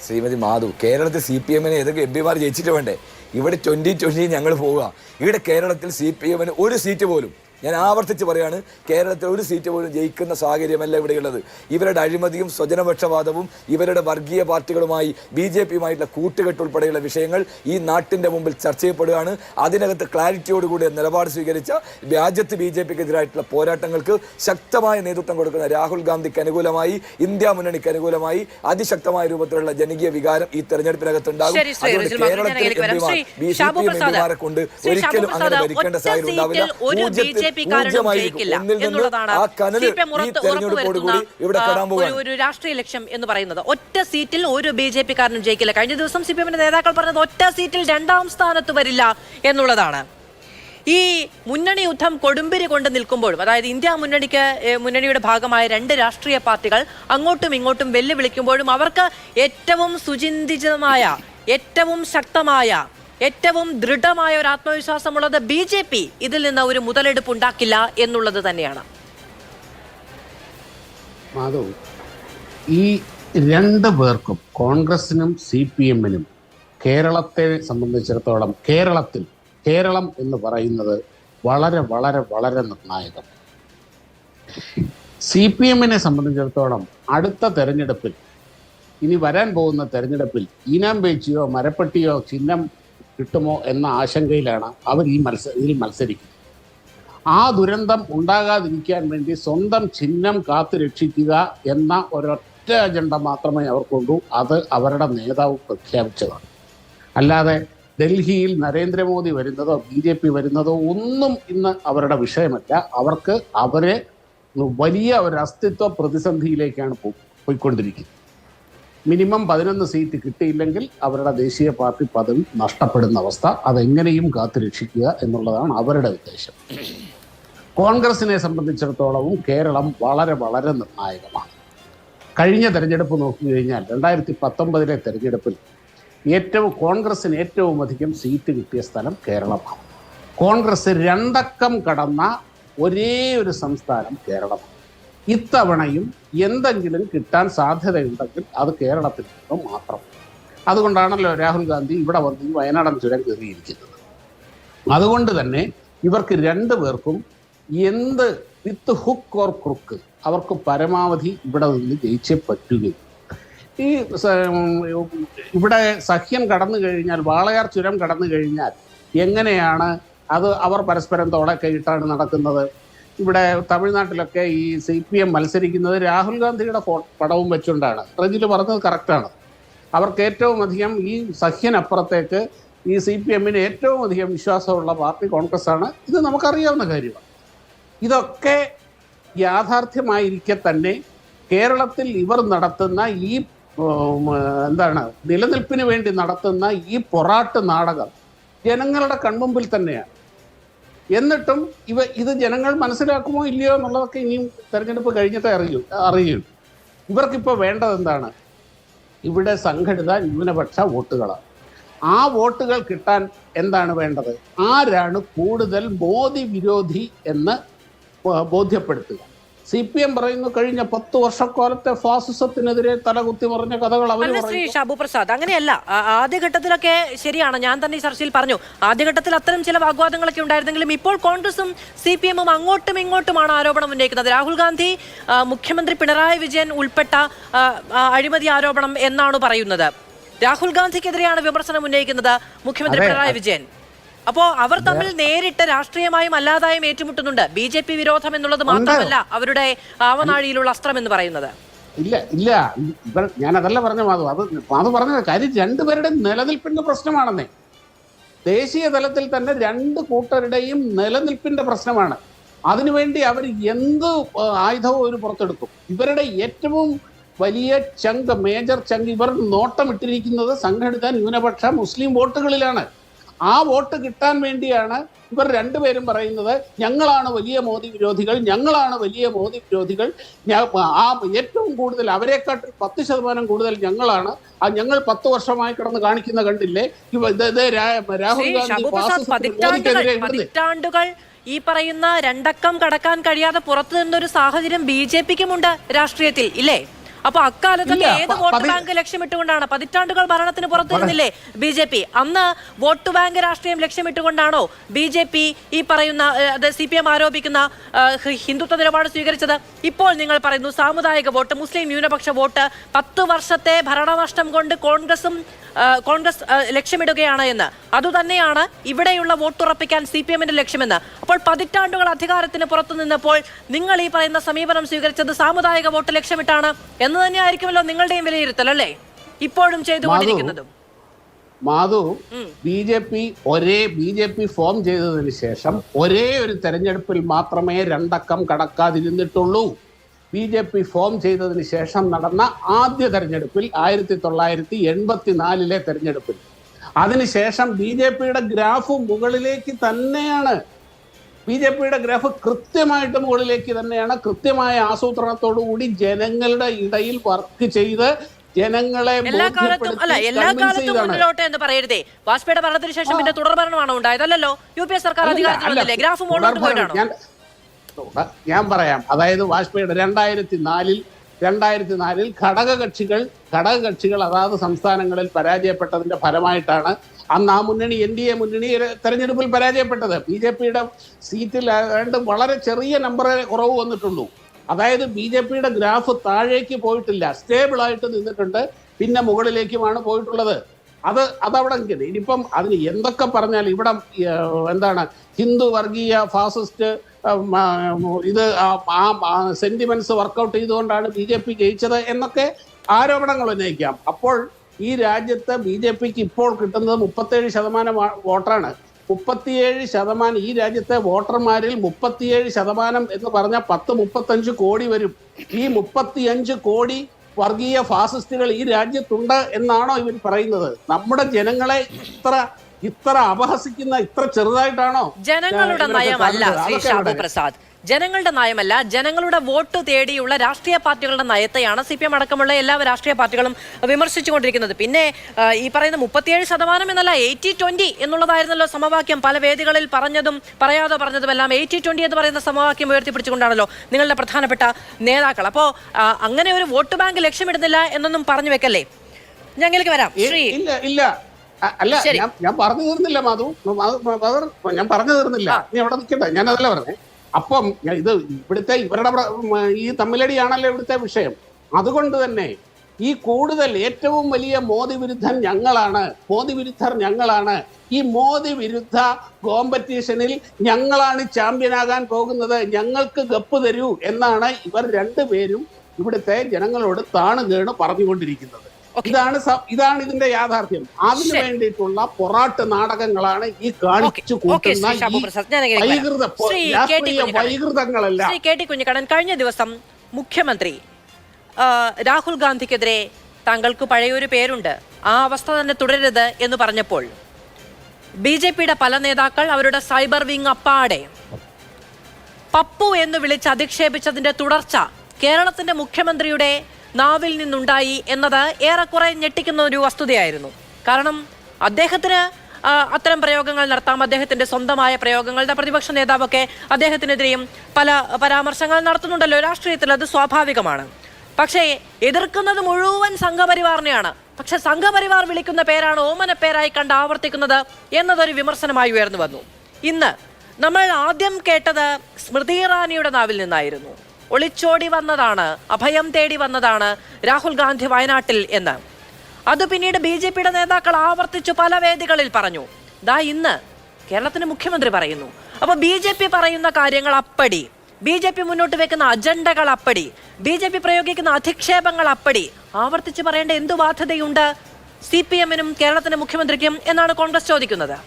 ശ്രീമതി മാധു, കേരളത്തിൽ CPMനെ ഏതൊക്കെ MP ജയിച്ചിട്ട് വേണ്ടേ? ഇവിടെ 2020 ഞങ്ങൾ പോവുക. ഇവിടെ കേരളത്തിൽ CPMന് ഒരു സീറ്റ് പോലും, ഞാൻ ആവർത്തിച്ച് പറയാണ്, കേരളത്തിൽ ഒരു സീറ്റ് പോലും ജയിക്കുന്ന സാഹചര്യമല്ല ഇവിടെയുള്ളത്. ഇവരുടെ അഴിമതിയും സ്വജനപക്ഷപാതവും ഇവരുടെ വർഗീയ പാർട്ടികളുമായി BJPയുമായിട്ടുള്ള കൂട്ടുകെട്ട് ഉൾപ്പെടെയുള്ള വിഷയങ്ങൾ ഈ നാട്ടിൻ്റെ മുമ്പിൽ ചർച്ച ചെയ്യപ്പെടുകയാണ്. അതിനകത്ത് ക്ലാരിറ്റിയോടുകൂടി നിലപാട് സ്വീകരിച്ച രാജ്യത്ത് BJPക്കെതിരായിട്ടുള്ള പോരാട്ടങ്ങൾക്ക് ശക്തമായ നേതൃത്വം കൊടുക്കുന്ന രാഹുൽ ഗാന്ധിക്ക് അനുകൂലമായി, ഇന്ത്യ മുന്നണിക്ക് അനുകൂലമായി അതിശക്തമായ രൂപത്തിലുള്ള ജനകീയ വികാരം ഈ തെരഞ്ഞെടുപ്പിനകത്തുണ്ടാകും. അതുകൊണ്ട് കേരളത്തിൽ BJP കൊണ്ട് ഒരിക്കലും അങ്ങനെ ഭരിക്കേണ്ട സാഹചര്യം ഉണ്ടാവില്ല. ഒരു രാഷ്ട്രീയ ലക്ഷ്യം എന്ന് പറയുന്നത് ഒറ്റ സീറ്റിൽ ഒരു BJPക്കാരനും ജയിക്കില്ല. കഴിഞ്ഞ ദിവസം CPMന്റെ നേതാക്കൾ പറഞ്ഞത് ഒറ്റ സീറ്റിൽ 2ാം സ്ഥാനത്ത് വരില്ല എന്നുള്ളതാണ്. ഈ മുന്നണി യുദ്ധം കൊടുമ്പിരി കൊണ്ട് നിൽക്കുമ്പോഴും, അതായത് ഇന്ത്യ മുന്നണിയുടെ ഭാഗമായ 2 രാഷ്ട്രീയ പാർട്ടികൾ അങ്ങോട്ടും ഇങ്ങോട്ടും വെല്ലുവിളിക്കുമ്പോഴും അവർക്ക് ഏറ്റവും സുചിന്തിതമായ, ഏറ്റവും ശക്തമായ, ഏറ്റവും ദൃഢമായ ഒരു ആത്മവിശ്വാസമുള്ളത് BJP ഇതിൽ നിന്ന് ഒരു മുതലെടുപ്പ് ഉണ്ടാക്കില്ല എന്നുള്ളത് തന്നെയാണ്. മാധവ്, ഈ 2 പേർക്കും, കോൺഗ്രസിനും CPMനും കേരളത്തെ സംബന്ധിച്ചിടത്തോളം കേരളം എന്ന് പറയുന്നത് വളരെ വളരെ വളരെ നിർണായകം. CPMനെ സംബന്ധിച്ചിടത്തോളം അടുത്ത തെരഞ്ഞെടുപ്പിൽ, ഇനി വരാൻ പോകുന്ന തെരഞ്ഞെടുപ്പിൽ ഈനാമ്പേച്ചിയോ മരപ്പട്ടിയോ ചിഹ്നം കിട്ടുമോ എന്ന ആശങ്കയിലാണ് അവർ ഇതിൽ മത്സരിക്കുന്നത്. ആ ദുരന്തം ഉണ്ടാകാതിരിക്കാൻ വേണ്ടി സ്വന്തം ചിഹ്നം കാത്തു രക്ഷിക്കുക എന്ന ഒരൊറ്റ അജണ്ട മാത്രമേ അവർക്കുള്ളൂ. അത് അവരുടെ നേതാവ് പ്രഖ്യാപിച്ചതാണ്. അല്ലാതെ ഡൽഹിയിൽ നരേന്ദ്രമോദി വരുന്നതോ BJP വരുന്നതോ ഒന്നും ഇന്ന് അവരുടെ വിഷയമല്ല. അവർക്ക് അവരെ വലിയ ഒരു അസ്തിത്വ പ്രതിസന്ധിയിലേക്കാണ് പോയിക്കൊണ്ടിരിക്കുന്നത്. മിനിമം 11 സീറ്റ് കിട്ടിയില്ലെങ്കിൽ അവരുടെ ദേശീയ പാർട്ടി പദവി നഷ്ടപ്പെടുന്ന അവസ്ഥ. അതെങ്ങനെയും കാത്തുരക്ഷിക്കുക എന്നുള്ളതാണ് അവരുടെ ഉദ്ദേശം. കോൺഗ്രസിനെ സംബന്ധിച്ചിടത്തോളവും കേരളം വളരെ വളരെ നിർണായകമാണ്. കഴിഞ്ഞ തെരഞ്ഞെടുപ്പ് നോക്കിക്കഴിഞ്ഞാൽ 2019 തെരഞ്ഞെടുപ്പിൽ കോൺഗ്രസിന് ഏറ്റവും അധികം സീറ്റ് കിട്ടിയ സ്ഥലം കേരളമാണ്. കോൺഗ്രസ് 2 അക്കം കടന്ന ഒരേ ഒരു സംസ്ഥാനം കേരളമാണ്. ഇത്തവണയും എന്തെങ്കിലും കിട്ടാൻ സാധ്യതയുണ്ടെങ്കിൽ അത് കേരളത്തിൽ നിന്നും മാത്രം. അതുകൊണ്ടാണല്ലോ രാഹുൽ ഗാന്ധി ഇവിടെ വന്ന് വയനാടൻ ചുരം കയറിയിരിക്കുന്നത്. അതുകൊണ്ട് തന്നെ ഇവർക്ക് 2 പേർക്കും എന്ത് വിത്ത് ഹുക്ക് ഓർ ക്രുക്ക് അവർക്ക് പരമാവധി ഇവിടെ നിന്ന് ജയിച്ചേ പറ്റുകയും. ഈ ഇവിടെ സഖ്യം കടന്നു കഴിഞ്ഞാൽ, വാളയാർ ചുരം കടന്നു കഴിഞ്ഞാൽ എങ്ങനെയാണ് അത് അവർ പരസ്പരം തോളെ കൈയിട്ടാണ് നടക്കുന്നത്. ഇവിടെ തമിഴ്നാട്ടിലൊക്കെ ഈ CPM മത്സരിക്കുന്നത് രാഹുൽ ഗാന്ധിയുടെ പടവും വെച്ചുകൊണ്ടാണ്. റജിൽ പറഞ്ഞത് കറക്റ്റാണ്. അവർക്ക് ഏറ്റവും അധികം ഈ സഖ്യനപ്പുറത്തേക്ക് ഈ CPMന് ഏറ്റവും അധികം വിശ്വാസമുള്ള പാർട്ടി കോൺഗ്രസ് ആണ്. ഇത് നമുക്കറിയാവുന്ന കാര്യമാണ്. ഇതൊക്കെ യാഥാർത്ഥ്യമായിരിക്കെ തന്നെ കേരളത്തിൽ ഇവർ നടത്തുന്ന ഈ നിലനിൽപ്പിന് വേണ്ടി നടത്തുന്ന ഈ പൊറാട്ട് നാടകം ജനങ്ങളുടെ കൺമുമ്പിൽ തന്നെയാണ്. എന്നിട്ടും ഇത് ജനങ്ങൾ മനസ്സിലാക്കുമോ ഇല്ലയോ എന്നുള്ളതൊക്കെ ഇനിയും തെരഞ്ഞെടുപ്പ് കഴിഞ്ഞിട്ടേ അറിയൂ. ഇവർക്കിപ്പോൾ വേണ്ടത് എന്താണ്? ഇവിടെ സംഘടിത ന്യൂനപക്ഷ വോട്ടുകളാണ്. ആ വോട്ടുകൾ കിട്ടാൻ എന്താണ് വേണ്ടത്? ആരാണ് കൂടുതൽ മോദി വിരോധി എന്ന് ബോധ്യപ്പെടുത്തുക. CPM പറയുന്നു കഴിഞ്ഞ 10 വർഷക്കാലത്തെ ഫാസിസത്തിനെതിരെ തലകുത്തി പറഞ്ഞ കഥകൾ അവർ ശ്രീ ഷാബു പ്രസാദ്, അങ്ങനെയല്ല. ആദ്യഘട്ടത്തിലൊക്കെ ശരിയാണ്, ഞാൻ തന്നെ ഈ ചർച്ചയിൽ പറഞ്ഞു, ആദ്യഘട്ടത്തിൽ അത്തരം ചില വാഗ്വാദങ്ങളൊക്കെ ഉണ്ടായിരുന്നെങ്കിലും ഇപ്പോൾ കോൺഗ്രസും CPMഉം അങ്ങോട്ടും ഇങ്ങോട്ടുമാണ് ആരോപണം ഉന്നയിക്കുന്നത്. രാഹുൽ ഗാന്ധി മുഖ്യമന്ത്രി പിണറായി വിജയൻ ഉൾപ്പെട്ട അഴിമതി ആരോപണം എന്നാണ് പറയുന്നത്. രാഹുൽ ഗാന്ധിക്കെതിരെയാണ് വിമർശനം ഉന്നയിക്കുന്നത് മുഖ്യമന്ത്രി പിണറായി വിജയൻ. അപ്പോ അവർ തമ്മിൽ നേരിട്ട് രാഷ്ട്രീയമായും അല്ലാതായും ഏറ്റുമുട്ടുന്നുണ്ട്. BJP വിരോധം എന്നുള്ളത് മാത്രമല്ല അവരുടെ ആവനാഴിയിലുള്ള അസ്ത്രം എന്ന് പറയുന്നത്. ഇല്ല ഞാൻ അതല്ല പറഞ്ഞ മാധു പറഞ്ഞ കാര്യം 2 പേരുടെ നിലനിൽപ്പിന്റെ പ്രശ്നമാണെന്നേ. ദേശീയ തലത്തിൽ തന്നെ 2 കൂട്ടരുടെയും നിലനിൽപ്പിന്റെ പ്രശ്നമാണ്. അതിനുവേണ്ടി അവർ എന്ത് ആയുധവും ഒരു പുറത്തെടുക്കും. ഇവരുടെ ഏറ്റവും വലിയ മേജർ ചങ്ക് ഇവർ നോട്ടമിട്ടിരിക്കുന്നത് സംഘടിത ന്യൂനപക്ഷ മുസ്ലിം വോട്ടുകളിലാണ്. ആ വോട്ട് കിട്ടാൻ വേണ്ടിയാണ് ഇവർ 2 പേരും പറയുന്നത് ഞങ്ങളാണ് വലിയ മോദി വിരോധികൾ. ഏറ്റവും കൂടുതൽ അവരെക്കാട്ടിൽ 10% കൂടുതൽ ഞങ്ങളാണ്. ഞങ്ങൾ 10 വർഷമായി കിടന്ന് കാണിക്കുന്ന കണ്ടില്ലേ രാഹുൽ ഗാന്ധി പതിറ്റാണ്ടുകൾ ഈ പറയുന്ന 2 അക്കം കടക്കാൻ കഴിയാതെ പുറത്തു നിന്നൊരു സാഹചര്യം BJPക്കുമുണ്ട് രാഷ്ട്രീയത്തിൽ, ഇല്ലേ? അപ്പൊ അക്കാലത്തൊക്കെ ഏത് വോട്ട് ബാങ്ക് ലക്ഷ്യമിട്ടുകൊണ്ടാണ്? പതിറ്റാണ്ടുകൾ ഭരണത്തിന് പുറത്തിരുന്നില്ലേ BJP? അന്ന് വോട്ട് ബാങ്ക് രാഷ്ട്രീയം ലക്ഷ്യമിട്ടുകൊണ്ടാണോ BJP ഈ പറയുന്ന CPM ആരോപിക്കുന്ന ഹിന്ദുത്വ നിലപാട് സ്വീകരിച്ചത്? ഇപ്പോൾ നിങ്ങൾ പറയുന്നു സാമുദായിക വോട്ട്, മുസ്ലിം ന്യൂനപക്ഷ വോട്ട് 10 വർഷത്തെ ഭരണനഷ്ടം കൊണ്ട് കോൺഗ്രസ് ലക്ഷ്യമിടുകയാണ് എന്ന്. അതുതന്നെയാണ് ഇവിടെയുള്ള വോട്ടുറപ്പിക്കാൻ CPMന്റെ ലക്ഷ്യമെന്ന്. അപ്പോൾ പതിറ്റാണ്ടുകൾ അധികാരത്തിന് പുറത്തു നിന്നപ്പോൾ നിങ്ങൾ ഈ പറയുന്ന സമീപനം സ്വീകരിച്ചത് സാമുദായിക വോട്ട് ലക്ഷ്യമിട്ടാണ് എന്ന് തന്നെയായിരിക്കുമല്ലോ നിങ്ങളുടെയും വിലയിരുത്തൽ, അല്ലേ? ഇപ്പോഴും ചെയ്തുകൊണ്ടിരിക്കുന്നതും. മാധു, BJP ഫോം ചെയ്തതിന് ശേഷം ഒരേ ഒരു തെരഞ്ഞെടുപ്പിൽ മാത്രമേ 2 അക്കം കടക്കാതിരുന്നിട്ടുള്ളൂ. BJP ഫോം ചെയ്തതിന് ശേഷം നടന്ന ആദ്യ തെരഞ്ഞെടുപ്പിൽ 1984 തെരഞ്ഞെടുപ്പിൽ. അതിനുശേഷം BJPയുടെ ഗ്രാഫ് മുകളിലേക്ക് തന്നെയാണ്. BJPയുടെ ഗ്രാഫ് കൃത്യമായിട്ട് മുകളിലേക്ക് തന്നെയാണ്. കൃത്യമായ ആസൂത്രണത്തോടു കൂടി ജനങ്ങളുടെ ഇടയിൽ വർക്ക് ചെയ്ത് ജനങ്ങളെ എല്ലാ കാലത്തും മുന്നിലോട്ട് എന്ന് പറയരുതേ. വാജ്പേയിയുടെ ഭരണത്തിന് ശേഷം പിന്നെ തുടർ ഭരണമാണോ ഉണ്ടായത്? അല്ലല്ലോ, UPA സർക്കാർ അധികാരത്തിൽ വന്നില്ലേ? ഗ്രാഫ് മുകളിലോട്ട് പോയിട്ടാണോ? ഞാൻ പറയാം. അതായത് വാജ്പേയിയുടെ 2004 ഘടകകക്ഷികൾ അതാത് സംസ്ഥാനങ്ങളിൽ പരാജയപ്പെട്ടതിന്റെ ഫലമായിട്ടാണ് അന്ന് ആ മുന്നണി NDA മുന്നണി തെരഞ്ഞെടുപ്പിൽ പരാജയപ്പെട്ടത്. BJPയുടെ സീറ്റിൽ വളരെ ചെറിയ നമ്പറേ കുറവ് വന്നിട്ടുള്ളൂ. അതായത് BJPയുടെ ഗ്രാഫ് താഴേക്ക് പോയിട്ടില്ല, സ്റ്റേബിൾ ആയിട്ട് നിന്നിട്ടുണ്ട്. പിന്നെ മുകളിലേക്കുമാണ് പോയിട്ടുള്ളത്. അതവിടെ ഇനിയിപ്പം അതിന് എന്തൊക്കെ പറഞ്ഞാൽ ഇവിടെ ഹിന്ദു വർഗീയ ഫാസിസ്റ്റ് ഇത് സെന്റിമെന്റ്സ് വർക്കൗട്ട് ചെയ്തുകൊണ്ടാണ് BJP ജയിച്ചത് എന്നൊക്കെ ആരോപണങ്ങൾ ഉന്നയിക്കാം. അപ്പോൾ ഈ രാജ്യത്ത് BJPക്ക് ഇപ്പോൾ കിട്ടുന്നത് 37% വോട്ടാണ്. 37% ഈ രാജ്യത്തെ വോട്ടർമാരിൽ 37% എന്ന് പറഞ്ഞാൽ 10-35 കോടി വരും. ഈ 35 കോടി വർഗീയ ഫാസിസ്റ്റുകൾ ഈ രാജ്യത്തുണ്ട് എന്നാണോ ഇവർ പറയുന്നത്? നമ്മുടെ ജനങ്ങളെ ഇത്ര അപഹസിക്കുന്ന, ഇത്ര ചെറുതായിട്ടാണോ? ജനങ്ങളുടെ നയമല്ല ശ്രീ ഷാബു പ്രസാദ്, ജനങ്ങളുടെ നയമല്ല, ജനങ്ങളുടെ വോട്ട് തേടിയുള്ള രാഷ്ട്രീയ പാർട്ടികളുടെ നയത്തെയാണ് CPM അടക്കമുള്ള എല്ലാ രാഷ്ട്രീയ പാർട്ടികളും വിമർശിച്ചുകൊണ്ടിരിക്കുന്നത്. പിന്നെ ഈ പറയുന്ന 37% എന്നല്ല, 80-20 എന്നുള്ളതായിരുന്നല്ലോ സമവാക്യം. പല വേദികളിൽ പറഞ്ഞതും പറയാതെ പറഞ്ഞതുമെല്ലാം 80-20 എന്ന് പറയുന്ന സമവാക്യം ഉയർത്തിപ്പിടിച്ചുകൊണ്ടാണല്ലോ നിങ്ങളുടെ പ്രധാനപ്പെട്ട നേതാക്കൾ. അപ്പോൾ അങ്ങനെ ഒരു വോട്ട് ബാങ്ക് ലക്ഷ്യമിടുന്നില്ല എന്നൊന്നും പറഞ്ഞു വെക്കല്ലേ. ഞങ്ങൾക്ക് വരാം. ഇല്ല അല്ല, ഞാൻ പറഞ്ഞു തീർന്നില്ല മാധു, ഞാൻ പറഞ്ഞു തീർന്നില്ല. നീ അവിടെ നിൽക്കട്ടെ, ഞാൻ അതല്ല പറഞ്ഞേ. അപ്പം ഇത് ഇവരുടെ ഈ തമ്മിലടിയാണല്ലോ ഇവിടുത്തെ വിഷയം. അതുകൊണ്ട് തന്നെ ഈ ഏറ്റവും വലിയ മോദി വിരുദ്ധർ ഞങ്ങളാണ്. ഈ മോദി വിരുദ്ധ കോമ്പറ്റീഷനിൽ ഞങ്ങളാണ് ചാമ്പ്യനാകാൻ പോകുന്നത്, ഞങ്ങൾക്ക് ഗപ്പ് തരൂ എന്നാണ് ഇവർ രണ്ടുപേരും ഇവിടുത്തെ ജനങ്ങളോട് താണുകേണ് പറഞ്ഞുകൊണ്ടിരിക്കുന്നത്. ഇതാണ് ഇതിന്റെ യാഥാർത്ഥ്യം. അതിനു വേണ്ടിയിട്ടുള്ള പൊറാട്ട് നാടകങ്ങളാണ് ഈ കാണിച്ചു കൂട്ടുന്ന വൈകൃതങ്ങളല്ല. ശ്രീ KT കുഞ്ഞിക്കണ്ണൻ, കഴിഞ്ഞ ദിവസം മുഖ്യമന്ത്രി രാഹുൽ ഗാന്ധിക്കെതിരെ താങ്കൾക്ക് പഴയൊരു പേരുണ്ട്, ആ അവസ്ഥ തന്നെ തുടരരുത് എന്ന് പറഞ്ഞപ്പോൾ BJPയുടെ പല നേതാക്കൾ അവരുടെ സൈബർ വിങ് അപ്പാടെ പപ്പു എന്ന് വിളിച്ച് അധിക്ഷേപിച്ചതിന്റെ തുടർച്ച കേരളത്തിന്റെ മുഖ്യമന്ത്രിയുടെ നാവിൽ നിന്നുണ്ടായി എന്നത് ഏറെക്കുറെ ഞെട്ടിക്കുന്ന ഒരു വസ്തുതയായിരുന്നു. കാരണം അദ്ദേഹത്തിന് അത്തരം പ്രയോഗങ്ങൾ നടത്താം, അദ്ദേഹത്തിന്റെ സ്വന്തമായ പ്രയോഗങ്ങളുടെ പ്രതിപക്ഷ നേതാവൊക്കെ അദ്ദേഹത്തിനെതിരെയും പല പരാമർശങ്ങൾ നടത്തുന്നുണ്ടല്ലോ രാഷ്ട്രീയത്തിൽ, അത് സ്വാഭാവികമാണ്. പക്ഷേ എതിർക്കുന്നത് മുഴുവൻ സംഘപരിവാറിനെയാണ്. പക്ഷെ സംഘപരിവാർ വിളിക്കുന്ന പേരാണ് ഓമന പേരായി കണ്ട് ആവർത്തിക്കുന്നത് എന്നതൊരു വിമർശനമായി ഉയർന്നു വന്നു. ഇന്ന് നമ്മൾ ആദ്യം കേട്ടത് സ്മൃതി ഇറാനിയുടെ നാവിൽ നിന്നായിരുന്നു. ഒളിച്ചോടി വന്നതാണ്, അഭയം തേടി വന്നതാണ് രാഹുൽ ഗാന്ധി വയനാട്ടിൽ എന്ന്. അത് പിന്നീട് BJPയുടെ നേതാക്കൾ ആവർത്തിച്ചു പല വേദികളിൽ പറഞ്ഞു. ഇന്ന് കേരളത്തിന് മുഖ്യമന്ത്രി പറയുന്നു. അപ്പൊ BJP പറയുന്ന കാര്യങ്ങൾ അപ്പടി, BJP മുന്നോട്ട് വെക്കുന്ന അജണ്ടകൾ അപ്പടി, BJP പ്രയോഗിക്കുന്ന അധിക്ഷേപങ്ങൾ അപ്പടി ആവർത്തിച്ച് പറയേണ്ട എന്തു ബാധ്യതയുണ്ട് CPM-നും കേരളത്തിന്റെ മുഖ്യമന്ത്രിക്കും എന്നാണ് കോൺഗ്രസ് ചോദിക്കുന്നത്.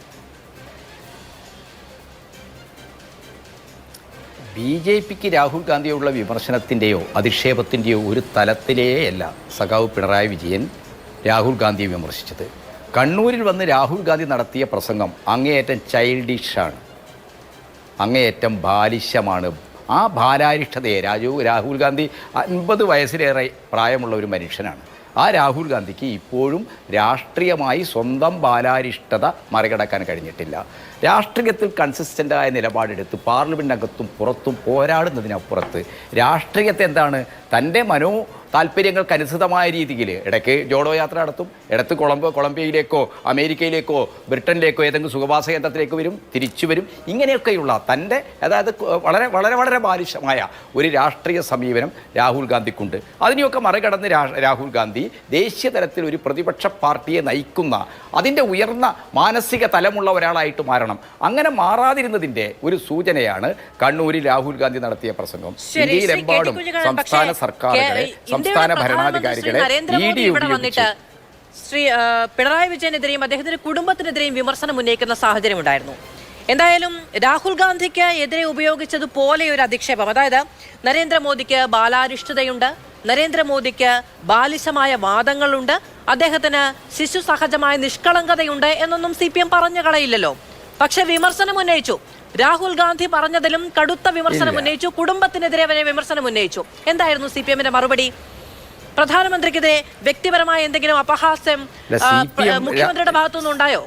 BJPക്ക് രാഹുൽ ഗാന്ധിയോടുള്ള വിമർശനത്തിൻ്റെയോ അധിക്ഷേപത്തിൻ്റെയോ ഒരു തലത്തിലേയല്ല സഖാവ് പിണറായി വിജയൻ രാഹുൽ ഗാന്ധിയെ വിമർശിച്ചത്. കണ്ണൂരിൽ വന്ന് രാഹുൽ ഗാന്ധി നടത്തിയ പ്രസംഗം അങ്ങേയറ്റം ചൈൽഡിഷാണ്, അങ്ങേയറ്റം ബാലിശമാണ്. ആ ബാലാരിഷ്ടതയെ രാഹുൽ ഗാന്ധി 50 വയസ്സിലേറെ പ്രായമുള്ള ഒരു മനുഷ്യനാണ്. ആ രാഹുൽ ഗാന്ധിക്ക് ഇപ്പോഴും രാഷ്ട്രീയമായി സ്വന്തം ബാലാരിഷ്ടത മറികടക്കാൻ കഴിഞ്ഞിട്ടില്ല. രാഷ്ട്രീയത്തിൽ കൺസിസ്റ്റൻ്റായ നിലപാടെടുത്ത് പാർലമെൻറ്റിനകത്തും പുറത്തും പോരാടുന്നതിനപ്പുറത്ത് രാഷ്ട്രീയത്തെ എന്താണ് തൻ്റെ താല്പര്യങ്ങൾക്കനുസൃതമായ രീതിയിൽ ഇടയ്ക്ക് ജോഡോ യാത്ര നടത്തും, ഇടത്ത് കൊളംബിയയിലേക്കോ അമേരിക്കയിലേക്കോ ബ്രിട്ടനിലേക്കോ ഏതെങ്കിലും സുഖവാസ കേന്ദ്രത്തിലേക്ക് വരും, തിരിച്ചു വരും. ഇങ്ങനെയൊക്കെയുള്ള തൻ്റെ അതായത് വളരെ വളരെ വളരെ ബാലിശമായ ഒരു രാഷ്ട്രീയ സമീപനം രാഹുൽ ഗാന്ധിക്കുണ്ട്. അതിനെയൊക്കെ മറികടന്ന് രാഹുൽ ഗാന്ധി ദേശീയ തലത്തിൽ ഒരു പ്രതിപക്ഷ പാർട്ടിയെ നയിക്കുന്ന അതിൻ്റെ ഉയർന്ന മാനസിക തലമുള്ള ഒരാളായിട്ട് മാറണം. അങ്ങനെ മാറാതിരുന്നതിൻ്റെ ഒരു സൂചനയാണ് കണ്ണൂരിൽ രാഹുൽ ഗാന്ധി നടത്തിയ പ്രസംഗം. ഇന്ത്യയിലെമ്പാടും സംസ്ഥാന സർക്കാരുകളെ, സംസ്ഥാന ഭരണാധികാരികളെ വന്നിട്ട് ശ്രീ പിണറായി വിജയനെതിരെയും അദ്ദേഹത്തിന്റെ കുടുംബത്തിനെതിരെയും വിമർശനം ഉന്നയിക്കുന്ന സാഹചര്യം ഉണ്ടായിരുന്നു. എന്തായാലും രാഹുൽ ഗാന്ധിക്ക് എതിരെ ഉപയോഗിച്ചതുപോലെ ഒരു അധിക്ഷേപം, അതായത് നരേന്ദ്രമോദിക്ക് ബാലാരിഷ്ടതയുണ്ട്, നരേന്ദ്രമോദിക്ക് ബാലിശമായ വാദങ്ങളുണ്ട്, അദ്ദേഹത്തിന് ശിശു സഹജമായ നിഷ്കളങ്കതയുണ്ട് എന്നൊന്നും CPM പറഞ്ഞു കളയില്ലല്ലോ. പക്ഷെ വിമർശനം ഉന്നയിച്ചു. രാഹുൽ ഗാന്ധി പറഞ്ഞതിലും കടുത്ത വിമർശനം ഉന്നയിച്ചു, കുടുംബത്തിനെതിരെ വരെ വിമർശനം ഉന്നയിച്ചു. എന്തായിരുന്നു CPM-ന്റെ മറുപടി? പ്രധാനമന്ത്രിക്കെതിരെ വ്യക്തിപരമായ എന്തെങ്കിലും അപഹാസ്യം മുഖ്യമന്ത്രിയുടെ ഭാഗത്തുനിന്ന് ഉണ്ടായോ?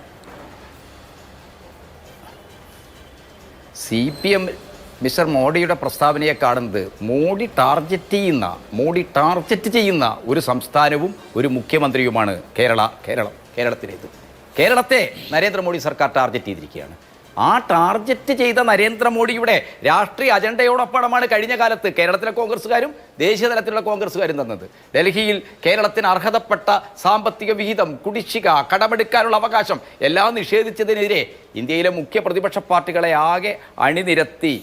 CPM മിസ്റ്റർ മോഡിയുടെ പ്രസ്താവനയെ കാണുന്നത് മോഡി ടാർഗറ്റ് ചെയ്യുന്ന ഒരു സംസ്ഥാനവും ഒരു മുഖ്യമന്ത്രിയുമാണ് കേരളത്തിലേത്. കേരളത്തെ നരേന്ദ്രമോദി സർക്കാർ ടാർഗറ്റ് ചെയ്തിരിക്കുകയാണ്. ആ ടാർഗറ്റ് ചെയ്ത നരേന്ദ്രമോദിയുടെ രാഷ്ട്രീയ അജണ്ടയോടൊപ്പമാണ് കഴിഞ്ഞ കാലത്ത് കേരളത്തിലെ കോൺഗ്രസ്സുകാരും ദേശീയ തലത്തിലുള്ള കോൺഗ്രസ്സുകാരും തന്നത്. ഡൽഹിയിൽ കേരളത്തിന് അർഹതപ്പെട്ട സാമ്പത്തിക വിഹിതം, കുടിശ്ശിക, കടമെടുക്കാനുള്ള അവകാശം എല്ലാം നിഷേധിച്ചതിനെതിരെ ഇന്ത്യയിലെ മുഖ്യ പ്രതിപക്ഷ പാർട്ടികളെ ആകെ അണിനിരത്തി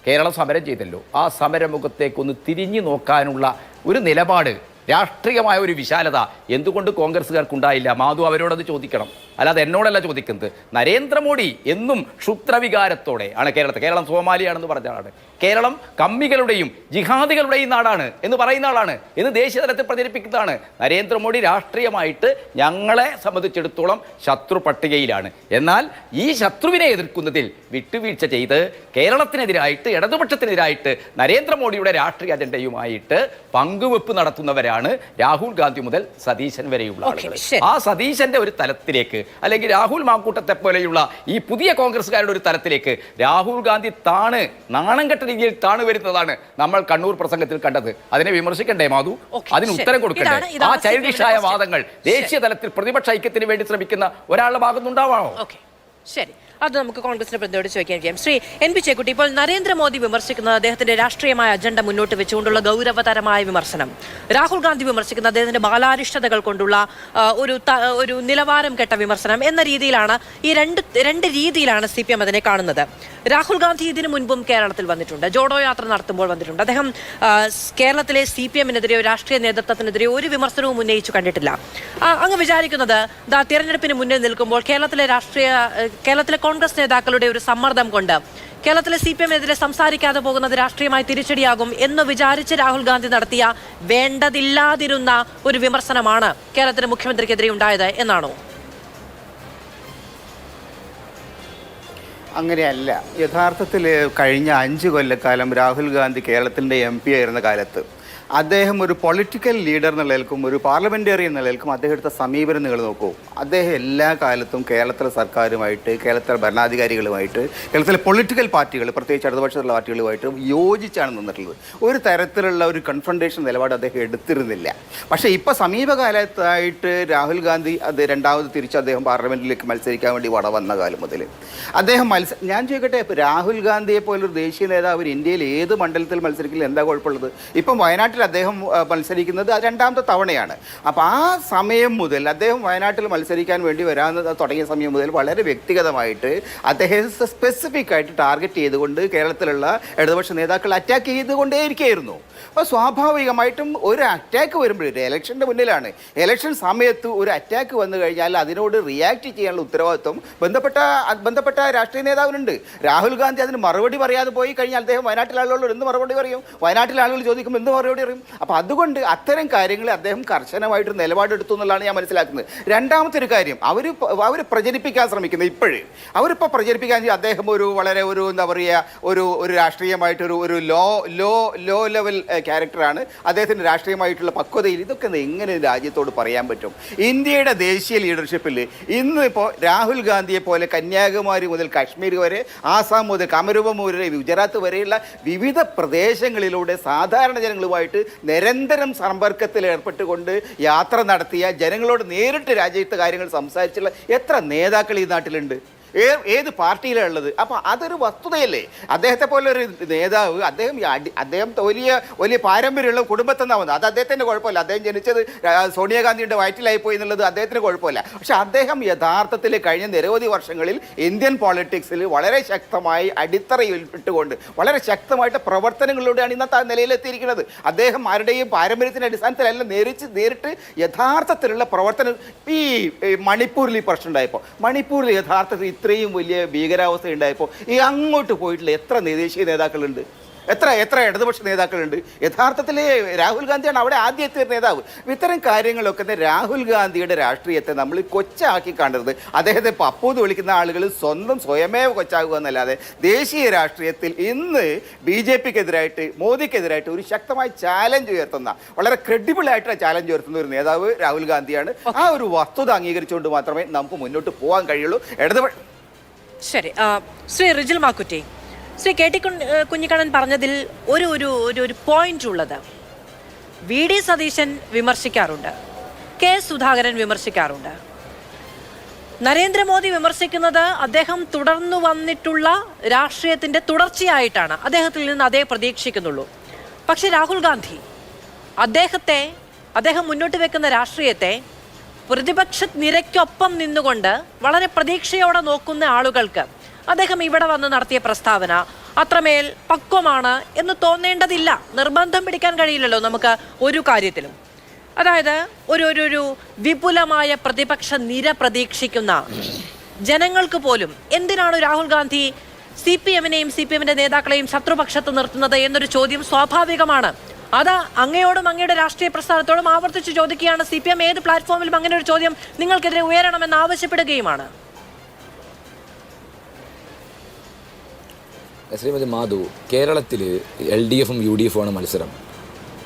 കേരളം സമരം ചെയ്തല്ലോ, ആ സമരമുഖത്തേക്കൊന്ന് തിരിഞ്ഞു നോക്കാനുള്ള ഒരു നിലപാട്, രാഷ്ട്രീയമായ ഒരു വിശാലത എന്തുകൊണ്ട് കോൺഗ്രസ്സുകാർക്കുണ്ടായില്ല? മാധു അവരോടത് ചോദിക്കണം, അല്ലാതെ എന്നോടല്ല ചോദിക്കുന്നത്. നരേന്ദ്രമോദി എന്നും ക്ഷുദ്രവികാരത്തോടെ ആണ് കേരളം സോമാലിയാണെന്ന് പറഞ്ഞ ആളാണ്, കേരളം കമ്മികളുടെയും ജിഹാദികളുടെയും നാടാണ് എന്ന് പറയുന്ന ആളാണ്, എന്ന് ദേശീയ തലത്തിൽ പ്രചരിപ്പിക്കുന്നതാണ്. നരേന്ദ്രമോദി രാഷ്ട്രീയമായിട്ട് ഞങ്ങളെ സംബന്ധിച്ചിടത്തോളം ശത്രു പട്ടികയിലാണ്. എന്നാൽ ഈ ശത്രുവിനെ എതിർക്കുന്നതിൽ വിട്ടുവീഴ്ച ചെയ്ത് കേരളത്തിനെതിരായിട്ട്, ഇടതുപക്ഷത്തിനെതിരായിട്ട് നരേന്ദ്രമോദിയുടെ രാഷ്ട്രീയ അജണ്ടയുമായിട്ട് പങ്കുവെപ്പ് നടത്തുന്നവരാണ് രാഹുൽ ഗാന്ധി മുതൽ സതീശൻ വരെയുള്ള ആളുകൾ. ആ സതീശന്റെ ഒരു തലത്തിലേക്ക്, അല്ലെങ്കിൽ രാഹുൽ മാക്കൂട്ടത്തെ പോലെയുള്ള ഈ പുതിയ കോൺഗ്രസ്സുകാരുടെ ഒരു തലത്തിലേക്ക് രാഹുൽ ഗാന്ധി നാണം കെട്ട രീതിയിൽ വരുന്നതാണ് നമ്മൾ കണ്ണൂർ പ്രസംഗത്തിൽ കണ്ടത്. അതിനെ വിമർശിക്കണ്ടേ മാധു? അതിന് ഉത്തരം കൊടുക്കണ്ടേ? ആ ചൈൽഡിഷായ വാദങ്ങൾ ദേശീയ തലത്തിൽ പ്രതിപക്ഷ ഐക്യത്തിന് വേണ്ടി ശ്രമിക്കുന്ന ഒരാളുടെ ഭാഗത്തുനിന്നുണ്ടാവാണോ? ശരി, അത് നമുക്ക് കോൺഗ്രസിന്റെ പ്രതിനിധിയോട് ചോദിക്കാം. ശ്രീ എൻ പി ചേക്കുട്ടി, ഇപ്പോൾ നരേന്ദ്രമോദി വിമർശിക്കുന്നത് അദ്ദേഹത്തിന്റെ രാഷ്ട്രീയമായ അജണ്ട മുന്നോട്ട് വെച്ചുകൊണ്ടുള്ള ഗൗരവതരമായ വിമർശനം, രാഹുൽ ഗാന്ധി വിമർശിക്കുന്നത് അദ്ദേഹത്തിന്റെ ബാലാരിഷ്ടതകൾ കൊണ്ടുള്ള ഒരു നിലവാരം കെട്ട വിമർശനം എന്ന രീതിയിലാണ് രണ്ട് രീതിയിലാണ് CPM അതിനെ കാണുന്നത്. രാഹുൽ ഗാന്ധി ഇതിനു മുൻപും കേരളത്തിൽ വന്നിട്ടുണ്ട്, ജോഡോ യാത്ര നടത്തുമ്പോൾ വന്നിട്ടുണ്ട്. അദ്ദേഹം കേരളത്തിലെ CPM-നെതിരെയോ രാഷ്ട്രീയ നേതൃത്വത്തിനെതിരെയോ ഒരു വിമർശനവും ഉന്നയിച്ചു കണ്ടിട്ടില്ല. അങ്ങ് വിചാരിക്കുന്നത് തിരഞ്ഞെടുപ്പിന് മുന്നിൽ നിൽക്കുമ്പോൾ കേരളത്തിലെ കോൺഗ്രസ് നേതാക്കളുടെ ഒരു സമ്മർദ്ദം കൊണ്ട് കേരളത്തിലെ CPM-നെതിരെ സംസാരിക്കാതെ പോകുന്നത് രാഷ്ട്രീയമായി തിരിച്ചടിയാകും എന്ന് വിചാരിച്ച് രാഹുൽ ഗാന്ധി നടത്തിയ വേണ്ടതില്ലാതിരുന്ന ഒരു വിമർശനമാണ് കേരളത്തിലെ മുഖ്യമന്ത്രിക്കെതിരെ ഉണ്ടായത് എന്നാണോ? അങ്ങനെയല്ല. യഥാർത്ഥത്തിൽ കഴിഞ്ഞ 5 കൊല്ലക്കാലം രാഹുൽ ഗാന്ധി കേരളത്തിൻ്റെ MP ആയിരുന്ന കാലത്ത് അദ്ദേഹം ഒരു പൊളിറ്റിക്കൽ ലീഡർ എന്ന നിലയിൽക്കും ഒരു പാർലമെൻറ്റേറിയൻ എന്ന നിലയിൽക്കും അദ്ദേഹം എടുത്ത സമീപനം നിങ്ങൾ നോക്കൂ. അദ്ദേഹം എല്ലാ കാലത്തും കേരളത്തിലെ സർക്കാരുമായിട്ട്, കേരളത്തിലെ ഭരണാധികാരികളുമായിട്ട്, കേരളത്തിലെ പൊളിറ്റിക്കൽ പാർട്ടികൾ, പ്രത്യേകിച്ച് ഇടതുപക്ഷത്തുള്ള പാർട്ടികളുമായിട്ട് യോജിച്ചാണ് നിന്നിട്ടുള്ളത്. ഒരു തരത്തിലുള്ള ഒരു കൺഫ്രണ്ടേഷൻ നിലപാട് അദ്ദേഹം എടുത്തിരുന്നില്ല. പക്ഷേ ഇപ്പോൾ സമീപകാലത്തായിട്ട് രാഹുൽ ഗാന്ധി രണ്ടാമത് തിരിച്ച് അദ്ദേഹം പാർലമെൻറ്റിലേക്ക് മത്സരിക്കാൻ വേണ്ടി വന്ന കാലം മുതൽ അദ്ദേഹം ഞാൻ ചോദിക്കട്ടെ, ഇപ്പോൾ രാഹുൽ ഗാന്ധിയെ പോലൊരു ദേശീയ നേതാവ് ഇന്ത്യയിൽ ഏത് മണ്ഡലത്തിൽ മത്സരിക്കില്ല, എന്താ കുഴപ്പമുള്ളത്? ഇപ്പം വയനാട്ടിൽ അദ്ദേഹം മത്സരിക്കുന്നത് രണ്ടാമത്തെ തവണയാണ്. അപ്പോൾ ആ സമയം മുതൽ അദ്ദേഹം വയനാട്ടിൽ മത്സരിക്കാൻ വേണ്ടി തുടങ്ങിയ സമയം മുതൽ വളരെ വ്യക്തിഗതമായിട്ട് അദ്ദേഹം സ്പെസിഫിക് ആയിട്ട് ടാർഗറ്റ് ചെയ്തുകൊണ്ട് കേരളത്തിലുള്ള ഇടതുപക്ഷ നേതാക്കൾ അറ്റാക്ക് ചെയ്തുകൊണ്ടേയിരിക്കുകയായിരുന്നു. അപ്പോൾ സ്വാഭാവികമായിട്ടും ഒരു അറ്റാക്ക് വരുമ്പോഴേ, ഇലക്ഷൻ്റെ മുന്നിലാണ്, ഇലക്ഷൻ സമയത്ത് ഒരു അറ്റാക്ക് വന്നു കഴിഞ്ഞാൽ അതിനോട് റിയാക്ട് ചെയ്യാനുള്ള ഉത്തരവാദിത്വം ബന്ധപ്പെട്ട രാഷ്ട്രീയ നേതാവിനുണ്ട്. രാഹുൽ ഗാന്ധി അതിന് മറുപടി പറയാതെ പോയി കഴിഞ്ഞാൽ അദ്ദേഹം വയനാട്ടിലെ ആളുകളോട് എന്ത് മറുപടി പറയും? വയനാട്ടിലെ ആളുകൾ ചോദിക്കുമ്പോൾ എന്ത് മറുപടി പറയും? അപ്പോൾ അതുകൊണ്ട് അത്തരം കാര്യങ്ങളിൽ അദ്ദേഹം കർശനമായിട്ട് നിലപാടെടുത്തു എന്നുള്ളതാണ് ഞാൻ മനസ്സിലാക്കുന്നത്. രണ്ടാമത്തെ ഒരു കാര്യം, അവർ പ്രചരിപ്പിക്കാൻ ശ്രമിക്കുന്നത് അവരിപ്പോൾ പ്രചരിപ്പിക്കാൻ അദ്ദേഹം വളരെ എന്താ പറയുക, ഒരു രാഷ്ട്രീയമായിട്ട് ഒരു ലോ ലെവൽ ക്യാരക്ടറാണ്, അദ്ദേഹത്തിൻ്റെ രാഷ്ട്രീയമായിട്ടുള്ള പക്വതയിൽ. ഇതൊക്കെ എങ്ങനെ രാജ്യത്തോട് പറയാൻ പറ്റും? ഇന്ത്യയുടെ ദേശീയ ലീഡർഷിപ്പിൽ ഇന്ന് ഇപ്പോൾ രാഹുൽ ഗാന്ധിയെ പോലെ കന്യാകുമാരി മുതൽ കാശ്മീർ വരെ, ആസാം മുതൽ കമരൂപം വരെ, ഗുജറാത്ത് വരെയുള്ള വിവിധ പ്രദേശങ്ങളിലൂടെ സാധാരണ ജനങ്ങളുമായിട്ട് നിരന്തരം സമ്പർക്കത്തിൽ ഏർപ്പെട്ടുകൊണ്ട് യാത്ര നടത്തിയ, ജനങ്ങളോട് നേരിട്ട് രാജ്യത്തെ കാര്യങ്ങൾ സംസാരിച്ചുള്ള എത്ര നേതാക്കൾ ഈ നാട്ടിലുണ്ട്? ഏത് പാർട്ടിയിലാണ് ഉള്ളത്? അപ്പോൾ അതൊരു വസ്തുതയല്ലേ? അദ്ദേഹത്തെ പോലെ ഒരു നേതാവ്, അദ്ദേഹം വലിയ പാരമ്പര്യമുള്ള കുടുംബത്തിൽ നിന്നാണ് വന്നത്. അത് അദ്ദേഹത്തിൻ്റെ കുഴപ്പമില്ല. അദ്ദേഹം ജനിച്ചത് സോണിയാഗാന്ധിയുടെ വയറ്റിലായിപ്പോയി എന്നുള്ളത് അദ്ദേഹത്തിന് കുഴപ്പമില്ല. പക്ഷെ അദ്ദേഹം യഥാർത്ഥത്തിൽ കഴിഞ്ഞ നിരവധി വർഷങ്ങളിൽ ഇന്ത്യൻ പോളിറ്റിക്സിൽ വളരെ ശക്തമായി അടിത്തറയിൽപ്പെട്ടുകൊണ്ട് വളരെ ശക്തമായിട്ട് പ്രവർത്തനങ്ങളിലൂടെയാണ് ഇന്നത്തെ നിലയിലെത്തിയിരിക്കുന്നത്. അദ്ദേഹം ആരുടെയും പാരമ്പര്യത്തിൻ്റെ അടിസ്ഥാനത്തിലല്ല, നേരിട്ട് യഥാർത്ഥത്തിലുള്ള പ്രവർത്തനം. ഈ മണിപ്പൂരിൽ ഈ പ്രശ്നം ഉണ്ടായപ്പോൾ, മണിപ്പൂരിൽ യഥാർത്ഥത്തിൽ ഇത്രയും വലിയ ഭീകരാവസ്ഥ ഉണ്ടായപ്പോൾ അങ്ങോട്ട് പോയിട്ടുള്ള എത്ര ദേശീയ നേതാക്കളുണ്ട്, എത്ര ഇടതുപക്ഷ നേതാക്കളുണ്ട്? യഥാർത്ഥത്തിൽ രാഹുൽ ഗാന്ധിയാണ് അവിടെ ആദ്യത്തെ നേതാവ്. ഇത്തരം കാര്യങ്ങളൊക്കെ രാഹുൽ ഗാന്ധിയുടെ രാഷ്ട്രീയത്തെ നമ്മൾ കൊച്ചാക്കി കാണരുത്. അദ്ദേഹത്തെ പപ്പൂന്ന് വിളിക്കുന്ന ആളുകൾ സ്വയമേ കൊച്ചാകുക എന്നല്ലാതെ ദേശീയ രാഷ്ട്രീയത്തിൽ ഇന്ന് BJP-ക്കെതിരായിട്ട്, മോദിക്കെതിരായിട്ട് ഒരു ശക്തമായ ചാലഞ്ച് ഉയർത്തുന്ന, വളരെ ക്രെഡിബിൾ ആയിട്ടുള്ള ചാലഞ്ച് ഉയർത്തുന്ന ഒരു നേതാവ് രാഹുൽ ഗാന്ധിയാണ്. ആ ഒരു വസ്തുത അംഗീകരിച്ചുകൊണ്ട് മാത്രമേ നമുക്ക് മുന്നോട്ട് പോകാൻ കഴിയുള്ളൂ. ശരി, ശ്രീ റിജിൽ മാക്കുറ്റി, ശ്രീ KT കുഞ്ഞിക്കണ്ണൻ പറഞ്ഞതിൽ ഒരു പോയിന്റ് ഉള്ളത്, VD സതീശൻ വിമർശിക്കാറുണ്ട്, K സുധാകരൻ വിമർശിക്കാറുണ്ട്, നരേന്ദ്രമോദി വിമർശിക്കുന്നത് അദ്ദേഹം തുടർന്നു വന്നിട്ടുള്ള രാഷ്ട്രീയത്തിന്റെ തുടർച്ചയായിട്ടാണ്, അദ്ദേഹത്തിൽ നിന്ന് അതേ പ്രതീക്ഷിക്കുന്നുള്ളൂ. പക്ഷെ രാഹുൽ ഗാന്ധി അദ്ദേഹം മുന്നോട്ട് വെക്കുന്ന രാഷ്ട്രീയത്തെ പ്രതിപക്ഷ നിരക്കൊപ്പം നിന്നുകൊണ്ട് വളരെ പ്രതീക്ഷയോടെ നോക്കുന്ന ആളുകൾക്ക് അദ്ദേഹം ഇവിടെ വന്ന് നടത്തിയ പ്രസ്താവന, അത്രമേൽ പക്വമാണ് എന്ന് തോന്നേണ്ടതില്ല. നിർബന്ധം പിടിക്കാൻ കഴിയില്ലല്ലോ നമുക്ക് ഒരു കാര്യത്തിലും. അതായത് ഒരു വിപുലമായ പ്രതിപക്ഷ നിര പ്രതീക്ഷിക്കുന്ന ജനങ്ങൾക്ക് പോലും എന്തിനാണ് രാഹുൽ ഗാന്ധി CPM-നെയും CPM-ന്റെ നേതാക്കളെയും ശത്രുപക്ഷത്ത് നിർത്തുന്നത് എന്നൊരു ചോദ്യം സ്വാഭാവികമാണ്. അത് അങ്ങയോടും അങ്ങയുടെ രാഷ്ട്രീയ പ്രസ്ഥാനത്തോടും ആവർത്തിച്ച് ചോദിക്കുകയാണ്. CPM ഏത് പ്ലാറ്റ്ഫോമിലും അങ്ങനെ ഒരു ചോദ്യം നിങ്ങൾക്കെതിരെ ഉയരണമെന്ന് ആവശ്യപ്പെടുകയുമാണ്. ശ്രീമതി മാധു, കേരളത്തിൽ LDF-ഉം UDF-ഉം ആണ് മത്സരം.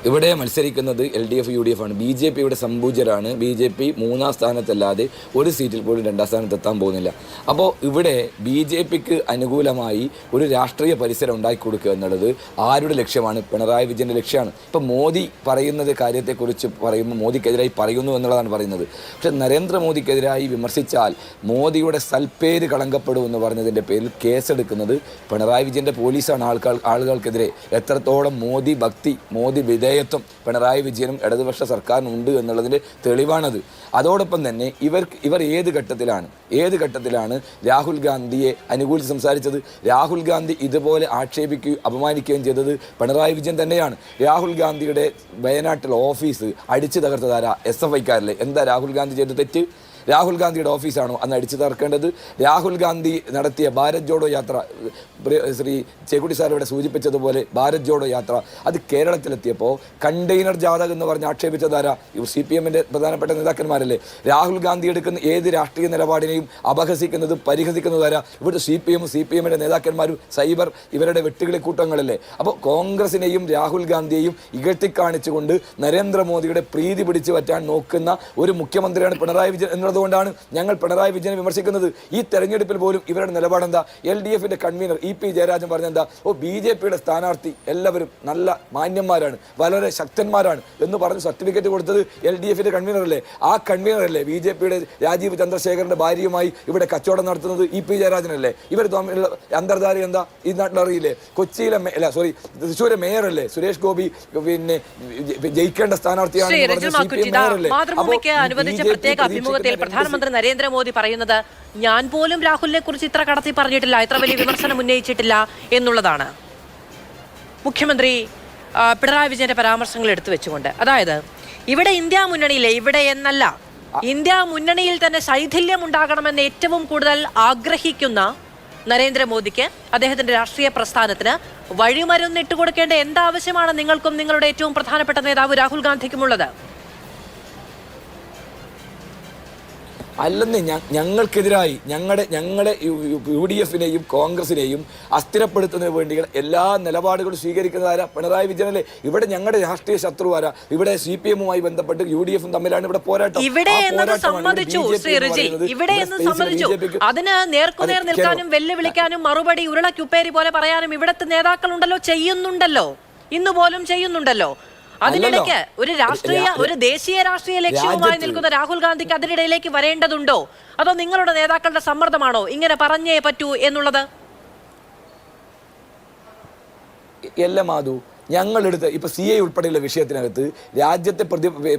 ഇവിടെ മത്സരിക്കുന്നത് LDF UDF ആണ്. BJP യുടെ സംഭൂജരാണ്. BJP 3-ാം സ്ഥാനത്തല്ലാതെ ഒരു സീറ്റിൽ പോലും 2-ാം സ്ഥാനത്ത് എത്താൻ പോകുന്നില്ല. അപ്പോൾ ഇവിടെ BJPക്ക് അനുകൂലമായി ഒരു രാഷ്ട്രീയ പരിസരം ഉണ്ടാക്കിക്കൊടുക്കുക എന്നുള്ളത് ആരുടെ ലക്ഷ്യമാണ്? പിണറായി വിജയൻ്റെ ലക്ഷ്യമാണ്. ഇപ്പം മോദി പറയുന്നത് കാര്യത്തെക്കുറിച്ച് പറയുമ്പോൾ മോദിക്കെതിരായി പറയുന്നു എന്നുള്ളതാണ് പറയുന്നത്. പക്ഷേ നരേന്ദ്രമോദിക്കെതിരായി വിമർശിച്ചാൽ മോദിയുടെ സൽപ്പേര് കളങ്കപ്പെടുമെന്ന് പറഞ്ഞതിൻ്റെ പേരിൽ കേസെടുക്കുന്നത് പിണറായി വിജയൻ്റെ പോലീസാണ്. ആളുകൾക്കെതിരെ എത്രത്തോളം മോദി ഭക്തി, മോദി വിധേയത്വം പിണറായി വിജയനും ഇടതുപക്ഷ സർക്കാരിനും ഉണ്ട് എന്നുള്ളതിൻ്റെ തെളിവാണത്. അതോടൊപ്പം തന്നെ ഇവർ ഏത് ഘട്ടത്തിലാണ് രാഹുൽ ഗാന്ധിയെ അനുകൂലിച്ച് സംസാരിച്ചത്? രാഹുൽ ഗാന്ധി ഇതുപോലെ ആക്ഷേപിക്കുകയും അപമാനിക്കുകയും ചെയ്തത് പിണറായി വിജയൻ തന്നെയാണ്. രാഹുൽ ഗാന്ധിയുടെ വയനാട്ടിൽ ഓഫീസ് അടിച്ചു തകർത്തതാരാ? SFIക്കാരല്ലേ. എന്താ രാഹുൽ ഗാന്ധി ചെയ്ത തെറ്റ്? രാഹുൽ ഗാന്ധിയുടെ ഓഫീസാണോ അന്ന് അടിച്ചു തകർക്കേണ്ടത്? രാഹുൽ ഗാന്ധി നടത്തിയ ഭാരത് ജോഡോ യാത്ര, ശ്രീ ചേക്കുട്ടി സാർ ഇവിടെ സൂചിപ്പിച്ചതുപോലെ ഭാരത് ജോഡോ യാത്ര, അത് കേരളത്തിലെത്തിയപ്പോൾ കണ്ടെയ്നർ ജാഥ എന്ന് പറഞ്ഞ് ആക്ഷേപിച്ചതാരാ? CPM-ന്റെ പ്രധാനപ്പെട്ട നേതാക്കന്മാരല്ലേ. രാഹുൽ ഗാന്ധി എടുക്കുന്ന ഏത് രാഷ്ട്രീയ നിലപാടിനെയും അപഹസിക്കുന്നതും പരിഹസിക്കുന്നതാരാ? ഇവിടുത്തെ CPM-ന്റെ നേതാക്കന്മാരും സൈബർ ഇവരുടെ വെട്ടുകിളി കൂട്ടങ്ങളല്ലേ. അപ്പോൾ കോൺഗ്രസിനെയും രാഹുൽ ഗാന്ധിയെയും ഇകഴ്ത്തിക്കാണിച്ചുകൊണ്ട് നരേന്ദ്രമോദിയുടെ പ്രീതി പിടിച്ചു പറ്റാൻ നോക്കുന്ന ഒരു മുഖ്യമന്ത്രിയാണ് പിണറായി വിജയൻ എന്നുള്ളതുകൊണ്ടാണ് ഞങ്ങൾ പിണറായി വിജയനെ വിമർശിക്കുന്നത്. ഈ തെരഞ്ഞെടുപ്പിൽ പോലും ഇവരുടെ നിലപാടെന്താ? LDF-ന്റെ കൺവീനർ EP ജയരാജൻ പറഞ്ഞെന്താ? BJP-യുടെ സ്ഥാനാർത്ഥി എല്ലാവരും നല്ല മാന്യന്മാരാണ്, വളരെ ശക്തന്മാരാണ് എന്ന് പറഞ്ഞ് സർട്ടിഫിക്കറ്റ് കൊടുത്തത് LDF-ന്റെ കൺവീനറല്ലേ. ആ കൺവീനറല്ലേ BJP-യുടെ രാജീവ് ചന്ദ്രശേഖരന്റെ ഭാര്യയുമായി ഇവിടെ കച്ചവടം നടത്തുന്നത് EP ജയരാജനല്ലേ. ഇവർ തമ്മിലുള്ള അന്തർധാര എന്താ ഈ നാട്ടിൽ അറിയില്ലേ? കൊച്ചിയിലെ തൃശ്ശൂരെ മേയറല്ലേ സുരേഷ് ഗോപി, പിന്നെ ജയിക്കേണ്ട സ്ഥാനാർത്ഥിയാണ്. പ്രധാനമന്ത്രി നരേന്ദ്രമോദി പറയുന്നത് ഞാൻ പോലും രാഹുലിനെ കുറിച്ച് ഇത്ര കടത്തി പറഞ്ഞിട്ടില്ല, ഇത്ര വലിയ വിമർശനം ഉന്നയിച്ചിട്ടില്ല എന്നുള്ളതാണ്. മുഖ്യമന്ത്രി പിണറായി വിജയന്റെ പരാമർശങ്ങൾ എടുത്തു വെച്ചുകൊണ്ട്, അതായത് ഇവിടെ ഇന്ത്യ മുന്നണിയിലെ, ഇവിടെ എന്നല്ല ഇന്ത്യ മുന്നണിയിൽ തന്നെ ശൈഥില്യം ഉണ്ടാകണമെന്ന് ഏറ്റവും കൂടുതൽ ആഗ്രഹിക്കുന്ന നരേന്ദ്രമോദിക്ക്, അദ്ദേഹത്തിന്റെ രാഷ്ട്രീയ പ്രസ്ഥാനത്തിന് വഴിമരുന്നിട്ട് കൊടുക്കേണ്ട എന്താവശ്യമാണ് നിങ്ങൾക്കും നിങ്ങളുടെ ഏറ്റവും പ്രധാനപ്പെട്ട നേതാവ് രാഹുൽ ഗാന്ധിക്കുമുള്ളത്? അല്ലെന്ന് ഞങ്ങൾക്കെതിരായി ഞങ്ങളെ UDF-നെയും കോൺഗ്രസിനെയും അസ്ഥിരപ്പെടുത്തുന്നതിന് വേണ്ടി എല്ലാ നിലപാടുകളും സ്വീകരിക്കുന്നതാരാ? പിണറായി വിജയനല്ലേ. ഇവിടെ ഞങ്ങളുടെ രാഷ്ട്രീയ ശത്രുവാരാ? ഇവിടെ CPM-ഉമായി ബന്ധപ്പെട്ട് UDF-ഉം തമ്മിലാണ് ഇവിടെ പോരാട്ടം. അതിന് നേർക്കുനേർ നിൽക്കാനും വെല്ലുവിളിക്കാനും മറുപടി ഉരുളക്കുപ്പേരി പോലെ പറയാനും ഇവിടുത്തെ നേതാക്കളുണ്ടല്ലോ, ചെയ്യുന്നുണ്ടല്ലോ, ഇന്നുപോലും ചെയ്യുന്നുണ്ടല്ലോ. അതിനിടയ്ക്ക് ഒരു ദേശീയ രാഷ്ട്രീയ ലക്ഷ്യവുമായി നിൽക്കുന്ന രാഹുൽ ഗാന്ധിക്ക് അതിനിടയിലേക്ക് വരേണ്ടതുണ്ടോ? അതോ നിങ്ങളുടെ നേതാക്കളുടെ സമ്മർദ്ദമാണോ ഇങ്ങനെ പറഞ്ഞേ പറ്റൂ എന്നുള്ളത്? എല്ലാ മാധു, ഞങ്ങളെടുത്ത് ഇപ്പോൾ CA ഉൾപ്പെടെയുള്ള വിഷയത്തിനകത്ത് രാജ്യത്തെ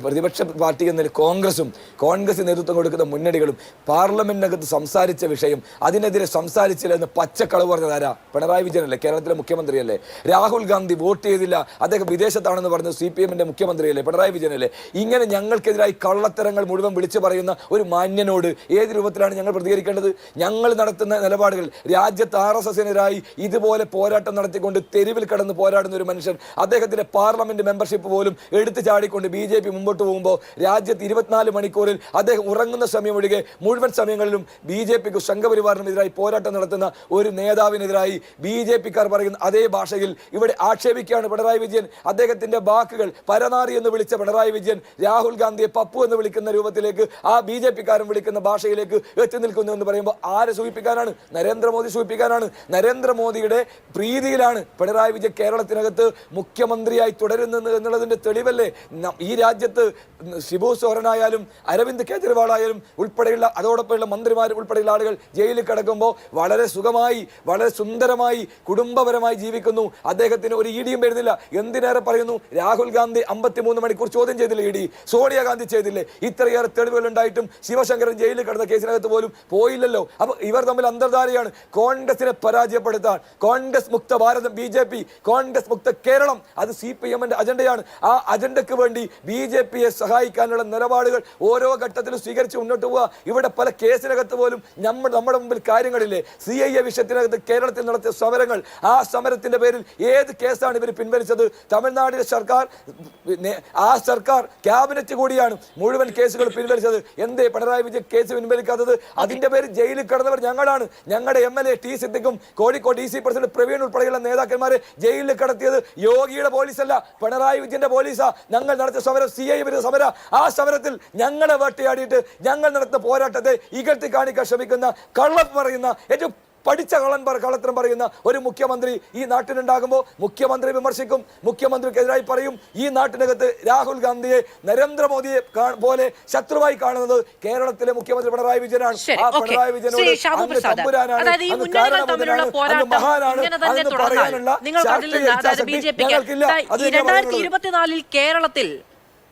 പ്രതിപക്ഷ പാർട്ടി എന്ന കോൺഗ്രസ് നേതൃത്വം കൊടുക്കുന്ന മുന്നണികളും പാർലമെന്റിനകത്ത് സംസാരിച്ച വിഷയം, അതിനെതിരെ സംസാരിച്ചില്ല എന്ന് പച്ചക്കളവ് പറഞ്ഞതാരാ? പിണറായി വിജയനല്ലേ, കേരളത്തിലെ മുഖ്യമന്ത്രിയല്ലേ. രാഹുൽ ഗാന്ധി വോട്ട് ചെയ്തില്ല, അദ്ദേഹം വിദേശത്താണെന്ന് പറഞ്ഞത് CPM-ന്റെ മുഖ്യമന്ത്രിയല്ലേ, പിണറായി വിജയനല്ലേ. ഇങ്ങനെ ഞങ്ങൾക്കെതിരായി കള്ളത്തരങ്ങൾ മുഴുവൻ വിളിച്ചു പറയുന്ന ഒരു മാന്യനോട് ഏത് രൂപത്തിലാണ് ഞങ്ങൾ പ്രതികരിക്കേണ്ടത്? ഞങ്ങൾ നടത്തുന്ന നിലപാടുകൾ രാജ്യത്ത് RSS-നെതിരായി ഇതുപോലെ പോരാട്ടം നടത്തിക്കൊണ്ട് തെരുവിൽ കടന്ന് പോരാടുന്ന ഒരു മനുഷ്യൻ, അദ്ദേഹത്തിന്റെ പാർലമെന്റ് മെമ്പർഷിപ്പ് പോലും എടുത്തു ചാടിക്കൊണ്ട് BJP മുമ്പോട്ട് പോകുമ്പോൾ രാജ്യത്ത് 24 മണിക്കൂറിൽ അദ്ദേഹം ഉറങ്ങുന്ന സമയം ഒഴികെ മുഴുവൻ സമയങ്ങളിലും BJPക്ക് സംഘപരിവാറിനെതിരായി പോരാട്ടം നടത്തുന്ന ഒരു നേതാവിനെതിരായി BJPക്കാർ പറയുന്ന അതേ ഭാഷയിൽ ഇവിടെ ആക്ഷേപിക്കുകയാണ് പിണറായി വിജയൻ. അദ്ദേഹത്തിന്റെ വാക്കുകൾ പരനാറി എന്ന് വിളിച്ച പിണറായി വിജയൻ രാഹുൽ ഗാന്ധിയെ പപ്പു എന്ന് വിളിക്കുന്ന രൂപത്തിലേക്ക് ആ BJPക്കാരൻ വിളിക്കുന്ന ഭാഷയിലേക്ക് എത്തി നിൽക്കുന്നു എന്ന് പറയുമ്പോൾ ആരെ സൂചിപ്പിക്കാനാണ്? നരേന്ദ്രമോദി സൂചിപ്പിക്കാനാണ്. നരേന്ദ്രമോദിയുടെ പ്രീതിയിലാണ് പിണറായി വിജയൻ കേരളത്തിനകത്ത് മുഖ്യമന്ത്രിയായി തുടരുന്നത് എന്നുള്ളതിൻ്റെ തെളിവല്ലേ ഈ രാജ്യത്ത് ഷിബു സോറനായാലും അരവിന്ദ് കെജ്രിവാൾ ആയാലും ഉൾപ്പെടെയുള്ള അതോടൊപ്പമുള്ള മന്ത്രിമാർ ഉൾപ്പെടെയുള്ള ആളുകൾ ജയിലിൽ കിടക്കുമ്പോൾ വളരെ സുഖമായി വളരെ സുന്ദരമായി കുടുംബപരമായി ജീവിക്കുന്നു. അദ്ദേഹത്തിന് ഒരു ഇടിയും വരുന്നില്ല. എന്തിനേറെ പറയുന്നു, രാഹുൽ ഗാന്ധി 53 മണിക്കൂർ ചോദ്യം ചെയ്തില്ല, ഇടി സോണിയാഗാന്ധി ചെയ്തില്ലേ? ഇത്രയേറെ തെളിവുകൾ ഉണ്ടായിട്ടും ശിവശങ്കരൻ ജയിലിൽ കിടന്ന കേസിനകത്ത് പോലും പോയില്ലല്ലോ. അപ്പൊ ഇവർ തമ്മിൽ അന്തർധാരയാണ്. കോൺഗ്രസിനെ പരാജയപ്പെടുത്താൻ കോൺഗ്രസ് മുക്ത ഭാരതം BJP, കോൺഗ്രസ് മുക്ത കേരളം, അത് CPM-ന്റെ അജണ്ടയാണ്. ആ അജണ്ടയ്ക്ക് വേണ്ടി BJP-യെ സഹായിക്കാനുള്ള നിലപാടുകൾ ഓരോ ഘട്ടത്തിലും സ്വീകരിച്ച് മുന്നോട്ട് പോവുക. ഇവിടെ പല കേസിനകത്ത് പോലും നമ്മുടെ മുമ്പിൽ കാര്യങ്ങളില്ലേ? CIA വിഷയത്തിനകത്ത് കേരളത്തിൽ നടത്തിയ സമരങ്ങൾ, ആ സമരത്തിന്റെ പേരിൽ ഏത് കേസാണ് ഇവർ പിൻവലിച്ചത്? തമിഴ്നാടിലെ സർക്കാർ, ആ സർക്കാർ ക്യാബിനറ്റ് കൂടിയാണ് മുഴുവൻ കേസുകൾ പിൻവലിച്ചത്. എന്തേ പിണറായി വിജയൻ കേസ് പിൻവലിക്കാത്തത്? അതിന്റെ പേരിൽ ജയിലിൽ കിടന്നവർ ഞങ്ങളാണ്. ഞങ്ങളുടെ MLA T സിദ്ദിഖും കോഴിക്കോട് DC പ്രസിഡന്റ് പ്രവീൺ ഉൾപ്പെടെയുള്ള നേതാക്കന്മാരെ ജയിലിൽ കടത്തിയത് യോഗിയുടെ പോലീസല്ല, പിണറായി വിജയന്റെ പോലീസാ. ഞങ്ങൾ നടത്തിയ സമരം CIA വിരുദ്ധ സമര. ആ സമരത്തിൽ ഞങ്ങളെ വേട്ടയാടിയിട്ട് ഞങ്ങൾ നടത്തുന്ന പോരാട്ടത്തെ ഇകഴ്ത്തി കാണിക്കാൻ ശ്രമിക്കുന്ന, കള്ളം പറയുന്ന, ഏറ്റവും പഠിച്ച കള്ളത്തരം പറയുന്ന ഒരു മുഖ്യമന്ത്രി ഈ നാട്ടിലുണ്ടാകുമ്പോൾ മുഖ്യമന്ത്രി വിമർശിക്കും, മുഖ്യമന്ത്രിക്കെതിരായി പറയും. ഈ നാട്ടിനകത്ത് രാഹുൽ ഗാന്ധിയെ നരേന്ദ്രമോദിയെ പോലെ ശത്രുവായി കാണുന്നത് കേരളത്തിലെ മുഖ്യമന്ത്രി പിണറായി വിജയനാണ്. ആ പിണറായി വിജയനോട് തമ്പുരാനാണ്, മഹാനാണ്, അന്ന് പറയാനുള്ള ഞങ്ങൾക്കില്ല. 2024 കേരളത്തിൽ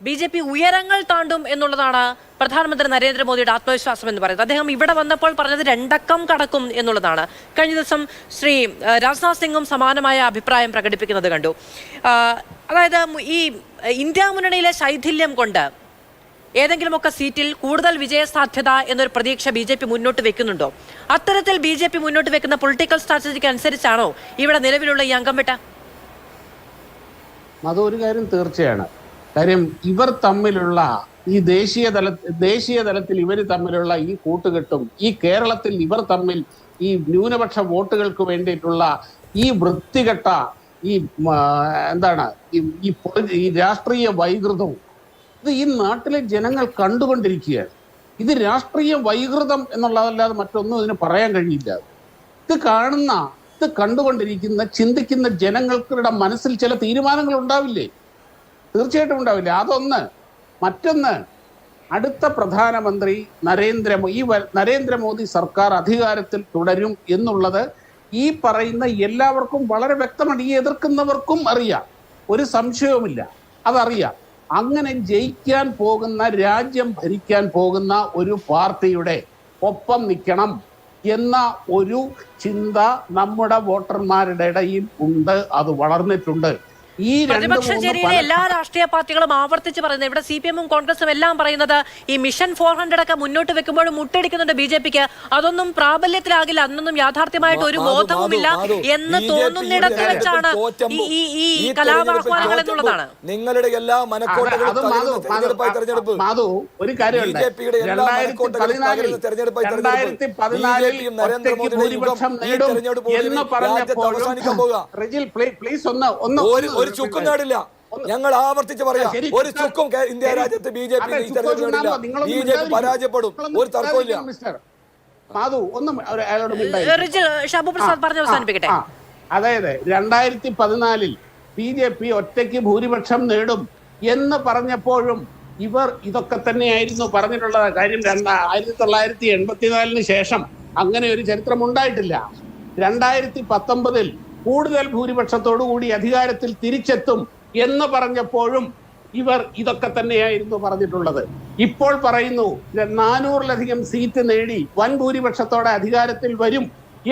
BJP ഉയരങ്ങൾ താണ്ടും എന്നുള്ളതാണ് പ്രധാനമന്ത്രി നരേന്ദ്രമോദിയുടെ ആത്മവിശ്വാസം എന്ന് പറയുന്നത്. അദ്ദേഹം ഇവിടെ വന്നപ്പോൾ പറഞ്ഞത് 2 അക്കം കടക്കും എന്നുള്ളതാണ്. കഴിഞ്ഞ ദിവസം ശ്രീ രാജ്നാഥ് സിംഗും സമാനമായ അഭിപ്രായം പ്രകടിപ്പിക്കുന്നത് കണ്ടു. അതായത് ഈ ഇന്ത്യ മുന്നണിയിലെ ശൈഥില്യം കൊണ്ട് ഏതെങ്കിലുമൊക്കെ സീറ്റിൽ കൂടുതൽ വിജയസാധ്യത എന്നൊരു പ്രതീക്ഷ BJP മുന്നോട്ട് വെക്കുന്നുണ്ടോ? അത്തരത്തിൽ BJP മുന്നോട്ട് വെക്കുന്ന പൊളിറ്റിക്കൽ സ്ട്രാറ്റജിക്ക് അനുസരിച്ചാണോ ഇവിടെ നിലവിലുള്ള ഈ അംഗം വിട്ട? അതൊരു കാര്യം തീർച്ചയാണ്. കാര്യം ഇവർ തമ്മിലുള്ള ഈ ദേശീയ തലത്തിൽ ഇവർ തമ്മിലുള്ള ഈ കൂട്ടുകെട്ടും, ഈ കേരളത്തിൽ ഇവർ തമ്മിൽ ഈ ന്യൂനപക്ഷ വോട്ടുകൾക്ക് വേണ്ടിയിട്ടുള്ള ഈ വൃത്തികെട്ട ഈ എന്താണ് ഈ രാഷ്ട്രീയ വൈകൃതവും ഇത് ഈ നാട്ടിലെ ജനങ്ങൾ കണ്ടുകൊണ്ടിരിക്കുകയാണ്. ഇത് രാഷ്ട്രീയ വൈകൃതം എന്നുള്ളതല്ലാതെ മറ്റൊന്നും ഇതിന് പറയാൻ കഴിയില്ല. ഇത് കണ്ടുകൊണ്ടിരിക്കുന്ന ചിന്തിക്കുന്ന ജനങ്ങളുടെ മനസ്സിൽ ചില തീരുമാനങ്ങൾ ഉണ്ടാവില്ലേ? തീർച്ചയായിട്ടും ഉണ്ടാവില്ല. അതൊന്ന്. മറ്റൊന്ന്, അടുത്ത പ്രധാനമന്ത്രി നരേന്ദ്രമോദി സർക്കാർ അധികാരത്തിൽ തുടരും എന്നുള്ളത് ഈ പറയുന്ന എല്ലാവർക്കും വളരെ വ്യക്തമാണ്. ഈ എതിർക്കുന്നവർക്കും അറിയാം, ഒരു സംശയവുമില്ല, അതറിയാം. അങ്ങനെ ജയിക്കാൻ പോകുന്ന, രാജ്യം ഭരിക്കാൻ പോകുന്ന ഒരു പാർട്ടിയുടെ ഒപ്പം നിൽക്കണം എന്ന ഒരു ചിന്ത നമ്മുടെ വോട്ടർമാരുടെ ഇടയിൽ ഉണ്ട്. അത് വളർന്നിട്ടുണ്ട്. പ്രതിപക്ഷ ചേരിയിലെ എല്ലാ രാഷ്ട്രീയ പാർട്ടികളും ആവർത്തിച്ച് പറയുന്നത്, ഇവിടെ CPM-ഉം കോൺഗ്രസും എല്ലാം പറയുന്നത് ഈ മിഷൻ 400 ഒക്കെ മുന്നോട്ട് വെക്കുമ്പോഴും മുട്ടടിക്കുന്നുണ്ട് BJP-ക്ക്. അതൊന്നും പ്രാബല്യത്തിലാകില്ല, അന്നൊന്നും യാഥാർത്ഥ്യമായിട്ട് ഒരു ബോധവുമില്ല എന്ന് തോന്നുന്നിടത്ത് വെച്ചാണ് ഈ കലാപാഹ്വാനങ്ങൾ എന്നുള്ളതാണ്. നിങ്ങളുടെ എല്ലാ ഒരു ചുക്കും നേടില്ല. ഞങ്ങൾ ആവർത്തിച്ച് പറയാം, ഒരു ചുക്കും ഇന്ത്യ രാജ്യത്ത് BJP പരാജയപ്പെടും, ഒരു തർക്കമില്ല. അതായത് 2014 BJP ഒറ്റയ്ക്ക് ഭൂരിപക്ഷം നേടും എന്ന് പറഞ്ഞപ്പോഴും ഇവർ ഇതൊക്കെ തന്നെയായിരുന്നു പറഞ്ഞിട്ടുള്ളത്. കാര്യം 1984 ശേഷം അങ്ങനെ ഒരു ചരിത്രം ഉണ്ടായിട്ടില്ല. 2019 കൂടുതൽ ഭൂരിപക്ഷത്തോടുകൂടി അധികാരത്തിൽ തിരിച്ചെത്തും എന്ന് പറഞ്ഞപ്പോഴും ഇവർ ഇതൊക്കെ തന്നെയായിരുന്നു പറഞ്ഞിട്ടുള്ളത്. ഇപ്പോൾ പറയുന്നു 400-ലധികം സീറ്റ് നേടി വൻ ഭൂരിപക്ഷത്തോടെ അധികാരത്തിൽ വരും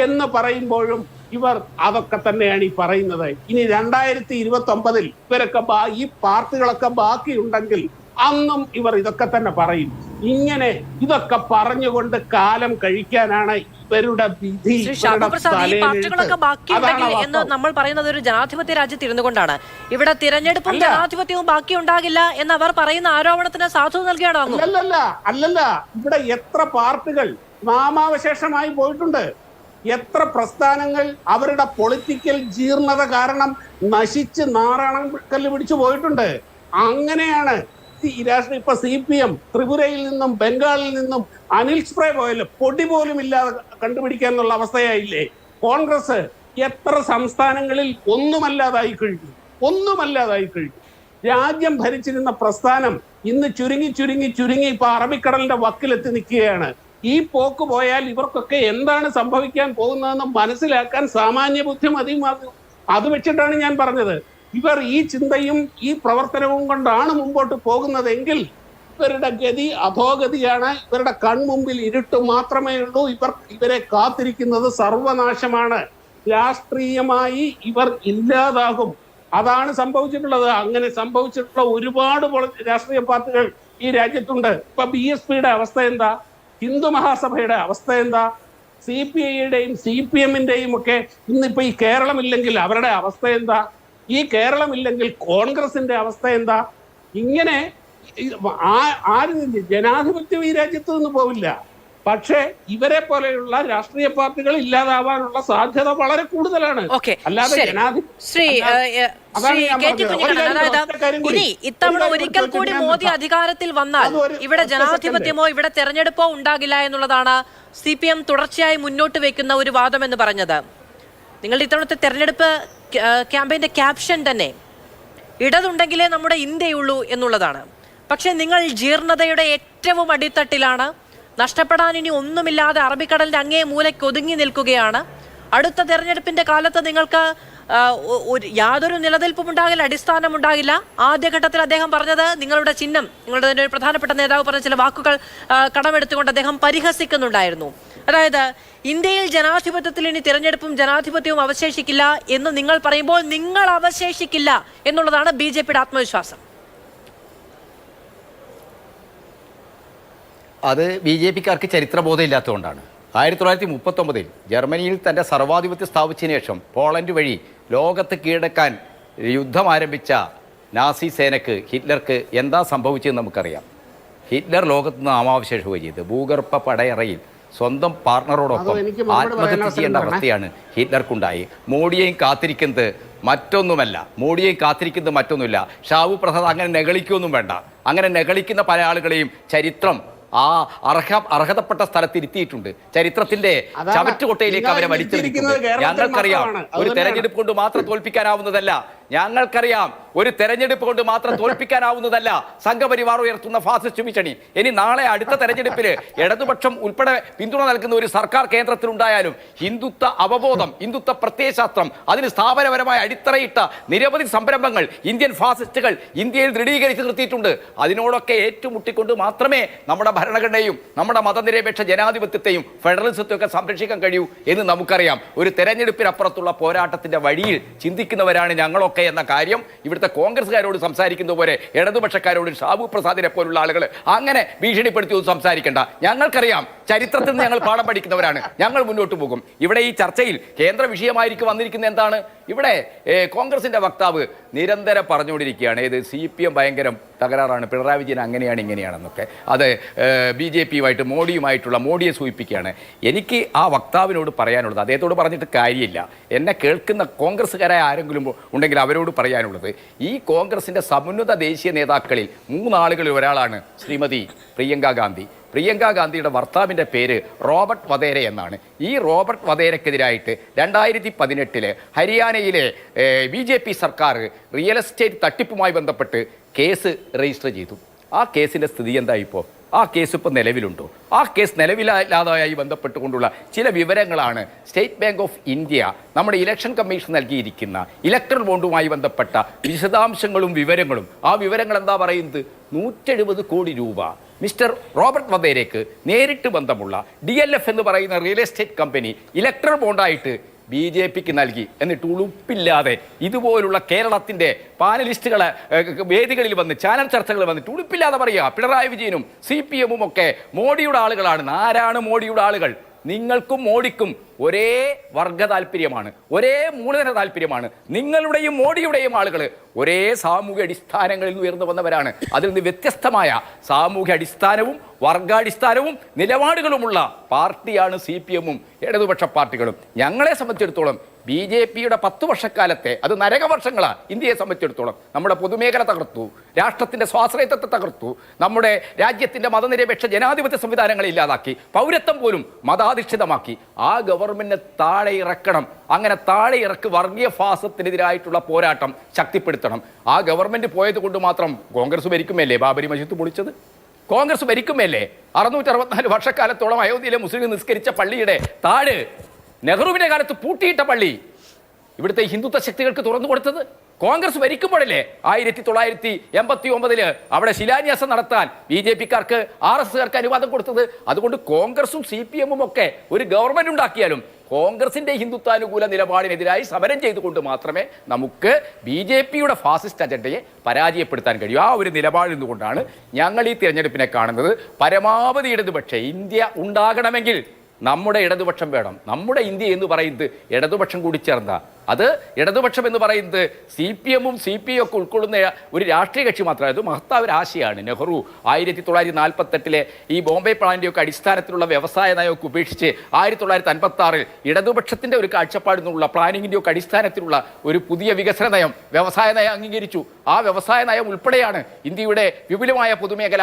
എന്ന് പറയുമ്പോഴും ഇവർ അതൊക്കെ തന്നെയാണ് ഈ പറയുന്നത്. ഇനി 2029 ഇവരൊക്കെ ഈ പാർട്ടികളൊക്കെ ബാക്കിയുണ്ടെങ്കിൽ അന്നും ഇവർ ഇതൊക്കെ തന്നെ പറയും. ഇങ്ങനെ ഇതൊക്കെ പറഞ്ഞുകൊണ്ട് കാലം കഴിക്കാനാണ് ഇവരുടെ വിധി. ഈ പാർട്ടികളൊക്കെ ബാക്കിയുണ്ടെങ്കിൽ എന്ന് നമ്മൾ പറയുന്നത് ഒരു ജനാധിപത്യ രാജ്യത്ത് ഇരുന്നു കൊണ്ടാണ്. ഇവിടെ തിരഞ്ഞെടുപ്പും ജനാധിപത്യവും ബാക്കി ഉണ്ടാകില്ല എന്ന് അവർ പറയുന്ന ആരോപണത്തിന് സാധുത നൽകിയാണോ? അല്ലല്ല. ഇവിടെ എത്ര പാർട്ടികൾ നാമാവശേഷമായി പോയിട്ടുണ്ട്, എത്ര പ്രസ്ഥാനങ്ങൾ അവരുടെ പൊളിറ്റിക്കൽ ജീർണത കാരണം നശിച്ച് നാറാണം കല്ല് പിടിച്ചു പോയിട്ടുണ്ട്. അങ്ങനെയാണ് ഈ രാഷ്ട്രീയ ഇപ്പൊ CPM ത്രിപുരയിൽ നിന്നും ബംഗാളിൽ നിന്നും അനിൽ സ്പ്രേ പോയല്ലോ, പൊടി പോലും ഇല്ലാതെ കണ്ടുപിടിക്കാനുള്ള അവസ്ഥയായില്ലേ? കോൺഗ്രസ് എത്ര സംസ്ഥാനങ്ങളിൽ ഒന്നുമല്ലാതായി കഴിഞ്ഞു. ഒന്നുമല്ലാതായി കഴിഞ്ഞു. രാജ്യം ഭരിച്ചിരുന്ന പ്രസ്ഥാനം ഇന്ന് ചുരുങ്ങി ഇപ്പൊ അറബിക്കടലിന്റെ വക്കിലെത്തി നിൽക്കുകയാണ്. ഈ പോക്ക് പോയാൽ ഇവർക്കൊക്കെ എന്താണ് സംഭവിക്കാൻ പോകുന്നതെന്ന് മനസ്സിലാക്കാൻ സാമാന്യ ബുദ്ധി മതി. അത് വെച്ചിട്ടാണ് ഞാൻ പറഞ്ഞത്, ഇവർ ഈ ചിന്തയും ഈ പ്രവർത്തനവും കൊണ്ടാണ് മുമ്പോട്ട് പോകുന്നതെങ്കിൽ ഇവരുടെ ഗതി അധോഗതിയാണ്. ഇവരുടെ കൺമുമ്പിൽ ഇരുട്ട് മാത്രമേ ഉള്ളൂ. ഇവരെ കാത്തിരിക്കുന്നത് സർവനാശമാണ്. രാഷ്ട്രീയമായി ഇവർ ഇല്ലാതാകും. അതാണ് സംഭവിച്ചിട്ടുള്ളത്. അങ്ങനെ സംഭവിച്ചിട്ടുള്ള ഒരുപാട് രാഷ്ട്രീയ പാർട്ടികൾ ഈ രാജ്യത്തുണ്ട്. ഇപ്പൊ BSPയുടെ അവസ്ഥ എന്താ? ഹിന്ദു മഹാസഭയുടെ അവസ്ഥ എന്താ? CPIയുടെയും CPMന്റെയും ഒക്കെ ഇന്നിപ്പോ ഈ കേരളമില്ലെങ്കിൽ അവരുടെ അവസ്ഥ എന്താ? ഈ കേരളമില്ലെങ്കിൽ കോൺഗ്രസിന്റെ അവസ്ഥ എന്താ? ഇങ്ങനെ ജനാധിപത്യം ഈ രാജ്യത്ത് നിന്ന് പോവില്ല. പക്ഷേ ഇവരെ പോലെയുള്ള രാഷ്ട്രീയ പാർട്ടികൾ ഇല്ലാതാവാനുള്ള സാധ്യത വളരെ കൂടുതലാണ്. അല്ലാതെ ഇനി ഇത്തവണ ഒരിക്കൽ കൂടി മോദി അധികാരത്തിൽ വന്നാൽ ഇവിടെ ജനാധിപത്യമോ ഇവിടെ തെരഞ്ഞെടുപ്പോ ഉണ്ടാകില്ല എന്നുള്ളതാണ് CPM തുടർച്ചയായി മുന്നോട്ട് വെക്കുന്ന ഒരു വാദം എന്ന് പറഞ്ഞത്. നിങ്ങളുടെ ഇത്തവണത്തെ തെരഞ്ഞെടുപ്പ് ക്യാമ്പയിന്റെ ക്യാപ്ഷൻ തന്നെ ഇടതുണ്ടെങ്കിലേ നമ്മുടെ ഇന്ത്യയുള്ളൂ എന്നുള്ളതാണ്. പക്ഷെ നിങ്ങൾ ജീർണതയുടെ ഏറ്റവും അടിത്തട്ടിലാണ്. നഷ്ടപ്പെടാൻ ഇനി ഒന്നുമില്ലാതെ അറബിക്കടലിന്റെ അങ്ങേ മൂലയ്ക്ക് ഒതുങ്ങി നിൽക്കുകയാണ്. അടുത്ത തെരഞ്ഞെടുപ്പിന്റെ കാലത്ത് നിങ്ങൾക്ക് യാതൊരു നിലനിൽപ്പും ഉണ്ടാകില്ല, അടിസ്ഥാനം ഉണ്ടാകില്ല. ആദ്യഘട്ടത്തിൽ അദ്ദേഹം പറഞ്ഞത് നിങ്ങളുടെ ചിഹ്നം, നിങ്ങളുടെ ഒരു പ്രധാനപ്പെട്ട നേതാവ് പറഞ്ഞ ചില വാക്കുകൾ കടമെടുത്തുകൊണ്ട് അദ്ദേഹം പരിഹസിക്കുന്നുണ്ടായിരുന്നു. അതായത് ഇന്ത്യയിൽ ജനാധിപത്യത്തിൽ ഇനി തിരഞ്ഞെടുപ്പും ജനാധിപത്യവും അവശേഷിക്കില്ല എന്ന് നിങ്ങൾ പറയുമ്പോൾ നിങ്ങൾ അവശേഷിക്കില്ല എന്നുള്ളതാണ് BJPയുടെ ആത്മവിശ്വാസം. അത് BJPക്കാർക്ക് ചരിത്രബോധം ഇല്ലാത്തതുകൊണ്ടാണ്. 1939 ജർമ്മനിയിൽ തൻ്റെ സർവാധിപത്യം സ്ഥാപിച്ചതിന് ശേഷം പോളണ്ട് വഴി ലോകത്ത് കീഴടക്കാൻ യുദ്ധം ആരംഭിച്ച നാസി സേനക്ക്, ഹിറ്റ്ലർക്ക് എന്താ സംഭവിച്ചതെന്ന് നമുക്കറിയാം. ഹിറ്റ്ലർ ലോകത്ത് നിന്ന് നാമാവശേഷവുകയും ചെയ്ത് ഭൂഗർഭ പടയറയിൽ സ്വന്തം പാർട്ണറോടൊപ്പം ആത്മഹത്യ ചെയ്യേണ്ട അവസ്ഥയാണ് ഹിറ്റ്ലർക്കുണ്ടായി. മോഡിയെയും കാത്തിരിക്കുന്നത് മറ്റൊന്നുമില്ല. ഷാവു പ്രസാദ് അങ്ങനെ നെകളിക്കൊന്നും വേണ്ട. അങ്ങനെ നെകളിക്കുന്ന പല ആളുകളെയും ചരിത്രം ആ അർഹതപ്പെട്ട സ്ഥലത്തിരുത്തിയിട്ടുണ്ട്. ചരിത്രത്തിന്റെ ചവറ്റുകൊട്ടയിലേക്ക് അവരെ വലിച്ചെറിഞ്ഞിട്ടുണ്ട്. ഞങ്ങൾക്കറിയാം ഒരു തെരഞ്ഞെടുപ്പ് കൊണ്ട് മാത്രം തോൽപ്പിക്കാനാവുന്നതല്ല. സംഘപരിവാർ ഉയർത്തുന്ന ഫാസിസ്റ്റ് ഭീഷണി. ഇനി നാളെ അടുത്ത തെരഞ്ഞെടുപ്പിൽ ഇടതുപക്ഷം ഉൾപ്പെടെ പിന്തുണ നൽകുന്ന ഒരു സർക്കാർ കേന്ദ്രത്തിലുണ്ടായാലും ഹിന്ദുത്വ അവബോധം, ഹിന്ദുത്വ പ്രത്യയശാസ്ത്രം, അതിന് സ്ഥാപനപരമായ അടിത്തറയിട്ട നിരവധി സംരംഭങ്ങൾ ഇന്ത്യൻ ഫാസിസ്റ്റുകൾ ഇന്ത്യയിൽ ദൃഢീകരിച്ച് നിർത്തിയിട്ടുണ്ട്. അതിനോടൊക്കെ ഏറ്റുമുട്ടിക്കൊണ്ട് മാത്രമേ നമ്മുടെ ഭരണഘടനയും നമ്മുടെ മതനിരപേക്ഷ ജനാധിപത്യത്തെയും ഫെഡറലിസത്തെയും ഒക്കെ സംരക്ഷിക്കാൻ കഴിയൂ എന്ന് നമുക്കറിയാം. ഒരു തെരഞ്ഞെടുപ്പിനപ്പുറത്തുള്ള പോരാട്ടത്തിന്റെ വഴിയിൽ ചിന്തിക്കുന്നവരാണ് ഞങ്ങളൊക്കെ എന്ന കാര്യം ഇവിടുത്തെ കോൺഗ്രസ്സുകാരോട് സംസാരിക്കുന്ന പോലെ ഇടതുപക്ഷക്കാരോട് ഷാബു പ്രസാദിനെ പോലുള്ള ആളുകൾ അങ്ങനെ ഭീഷണിപ്പെടുത്തി ഒന്നും സംസാരിക്കേണ്ട. ഞങ്ങൾക്കറിയാം, ചരിത്രത്തിൽ നിന്ന് ഞങ്ങൾ പാഠം പഠിക്കുന്നവരാണ്. ഞങ്ങൾ മുന്നോട്ട് പോകും. ഇവിടെ ഈ ചർച്ചയിൽ കേന്ദ്ര വിഷയമായിരിക്കും വന്നിരിക്കുന്നത് എന്താണ്? ഇവിടെ കോൺഗ്രസിന്റെ വക്താവ് നിരന്തരം പറഞ്ഞുകൊണ്ടിരിക്കുകയാണ് ഏത് CPM ഭയങ്കര തകരാറാണ്, പിണറായി വിജയൻ അങ്ങനെയാണ് ഇങ്ങനെയാണെന്നൊക്കെ. അത് BJPയുമായിട്ട് മോഡിയെ സൂചിപ്പിക്കുകയാണ്. എനിക്ക് ആ വക്താവിനോട് പറയാനുള്ളത്, അദ്ദേഹത്തോട് പറഞ്ഞിട്ട് കാര്യമില്ല, എന്നെ കേൾക്കുന്ന കോൺഗ്രസ്സുകാരായ ആരെങ്കിലും ഉണ്ടെങ്കിൽ അവരോട് പറയാനുള്ളത്, ഈ കോൺഗ്രസിൻ്റെ സമുന്നത ദേശീയ നേതാക്കളിൽ 3 ആളുകളിൽ ഒരാളാണ് ശ്രീമതി പ്രിയങ്ക ഗാന്ധി. പ്രിയങ്ക ഗാന്ധിയുടെ ഭർത്താവിൻ്റെ പേര് റോബർട്ട് വധേര എന്നാണ്. ഈ റോബർട്ട് വധേരക്കെതിരായിട്ട് 2018 ഹരിയാനയിലെ BJP സർക്കാർ റിയൽ എസ്റ്റേറ്റ് തട്ടിപ്പുമായി ബന്ധപ്പെട്ട് കേസ് രജിസ്റ്റർ ചെയ്തു. ആ കേസിൻ്റെ സ്ഥിതി എന്താ ഇപ്പോൾ? ആ കേസ് ഇപ്പോൾ നിലവിലുണ്ടോ? ആ കേസ് നിലവിലില്ലാതായി ബന്ധപ്പെട്ടുകൊണ്ടുള്ള ചില വിവരങ്ങളാണ് സ്റ്റേറ്റ് ബാങ്ക് ഓഫ് ഇന്ത്യ നമ്മുടെ ഇലക്ഷൻ കമ്മീഷൻ നൽകിയിരിക്കുന്ന ഇലക്ട്രൽ ബോണ്ടുമായി ബന്ധപ്പെട്ട വിശദാംശങ്ങളും വിവരങ്ങളും. ആ വിവരങ്ങൾ എന്താ പറയുന്നത്? 170 കോടി രൂപ മിസ്റ്റർ റോബർട്ട് വധേരയ്ക്ക് നേരിട്ട് ബന്ധമുള്ള DLF എന്ന് പറയുന്ന റിയൽ എസ്റ്റേറ്റ് കമ്പനി ഇലക്ട്രൽ ബോണ്ടായിട്ട് BJPക്ക് നൽകി. എന്നിട്ട് ഉളുപ്പില്ലാതെ ഇതുപോലുള്ള കേരളത്തിൻ്റെ പാനലിസ്റ്റുകളെ വേദികളിൽ വന്ന് ചാനൽ ചർച്ചകളിൽ വന്നിട്ട് ഉളുപ്പില്ലാതെ പറയുക പിണറായി വിജയനും CPMഉം ഒക്കെ മോഡിയുടെ ആളുകളാണ്. ആരാണ് മോഡിയുടെ ആളുകൾ? നിങ്ങൾക്കും മോഡിക്കും ഒരേ വർഗ താല്പര്യമാണ്, ഒരേ മൂലധന താല്പര്യമാണ്. നിങ്ങളുടെയും മോഡിയുടെയും ആളുകൾ ഒരേ സാമൂഹ്യ അടിസ്ഥാനങ്ങളിൽ നിന്ന് ഉയർന്നു വന്നവരാണ്. അതിൽ നിന്ന് വ്യത്യസ്തമായ സാമൂഹ്യ അടിസ്ഥാനവും വർഗാടിസ്ഥാനവും നിലപാടുകളുമുള്ള പാർട്ടിയാണ് CPMഉം ഇടതുപക്ഷ പാർട്ടികളും. ഞങ്ങളെ സംബന്ധിച്ചിടത്തോളം BJPയുടെ 10 വർഷക്കാലത്തെ, അത് നരകവർഷങ്ങളാണ് ഇന്ത്യയെ സംബന്ധിച്ചിടത്തോളം. നമ്മുടെ പൊതുമേഖല തകർത്തു, രാഷ്ട്രത്തിൻ്റെ സ്വാശ്രയത്വത്തെ തകർത്തു, നമ്മുടെ രാജ്യത്തിൻ്റെ മതനിരപേക്ഷ ജനാധിപത്യ സംവിധാനങ്ങളെ ഇല്ലാതാക്കി, പൗരത്വം പോലും മതാധിഷ്ഠിതമാക്കി. ആ ഗവർണർ ഗവൺമെന്റിനെ താഴെ ഇറക്കണം. അങ്ങനെ താഴെ ഇറക്കി വർഗീയ ഫാസത്തിനെതിരായിട്ടുള്ള പോരാട്ടം ശക്തിപ്പെടുത്തണം. ആ ഗവൺമെന്റ് പോയത് കൊണ്ട് മാത്രം കോൺഗ്രസ് ഭരിക്കുമല്ലേ ബാബരി മസ്ജിദ് പൊളിച്ചത്? കോൺഗ്രസ് ഭരിക്കുമല്ലേ 664 വർഷക്കാലത്തോളം അയോധ്യയിലെ മുസ്ലിം നിസ്കരിച്ച പള്ളിയുടെ താഴ് നെഹ്റുവിന്റെ കാലത്ത് പൂട്ടിയിട്ട പള്ളി ഇവിടുത്തെ ഹിന്ദുത്വ ശക്തികൾക്ക് തുറന്നു കൊടുത്തത്? കോൺഗ്രസ് ഭരിക്കുമ്പോഴല്ലേ 1989 അവിടെ ശിലാന്യാസം നടത്താൻ BJP-ക്കാർക്ക് RSS-കാർക്ക് അനുവാദം കൊടുത്തത്? അതുകൊണ്ട് കോൺഗ്രസും CPM-ഉം ഒക്കെ ഒരു ഗവൺമെന്റ് ഉണ്ടാക്കിയാലും കോൺഗ്രസിന്റെ ഹിന്ദുത്വാനുകൂല നിലപാടിനെതിരായി സമരം ചെയ്തുകൊണ്ട് മാത്രമേ നമുക്ക് BJP-യുടെ ഫാസിസ്റ്റ് അജണ്ടയെ പരാജയപ്പെടുത്താൻ കഴിയൂ. ആ ഒരു നിലപാടിൽ നിന്നുകൊണ്ടാണ് ഞങ്ങൾ ഈ തിരഞ്ഞെടുപ്പിനെ കാണുന്നത്. പരമാവധി ഇടതുപക്ഷ ഇന്ത്യ ഉണ്ടാകണമെങ്കിൽ നമ്മുടെ ഇടതുപക്ഷം വേണം. നമ്മുടെ ഇന്ത്യ എന്ന് പറയുന്നത് ഇടതുപക്ഷം കൂടി ചേർന്ന, അത് ഇടതുപക്ഷം എന്ന് പറയുന്നത് CPM-ഉം CPI ഒക്കെ ഉൾക്കൊള്ളുന്ന ഒരു രാഷ്ട്രീയ കക്ഷി മാത്രമല്ല, അത് മഹത്തായ ഒരു ആശയമാണ്. നെഹ്റു 1948 ഈ ബോംബെ പ്ലാന്റിയൊക്കെ അടിസ്ഥാനത്തിലുള്ള വ്യവസായ നയമൊക്കെ ഉപേക്ഷിച്ച് 1956 ഇടതുപക്ഷത്തിൻ്റെ ഒരു കാഴ്ചപ്പാടിൽ നിന്നുള്ള പ്ലാനിങ്ങിൻ്റെ ഒക്കെ അടിസ്ഥാനത്തിലുള്ള ഒരു പുതിയ വികസന നയം, വ്യവസായ നയം അംഗീകരിച്ചു. ആ വ്യവസായ നയം ഉൾപ്പെടെയാണ് ഇന്ത്യയുടെ വിപുലമായ പൊതുമേഖല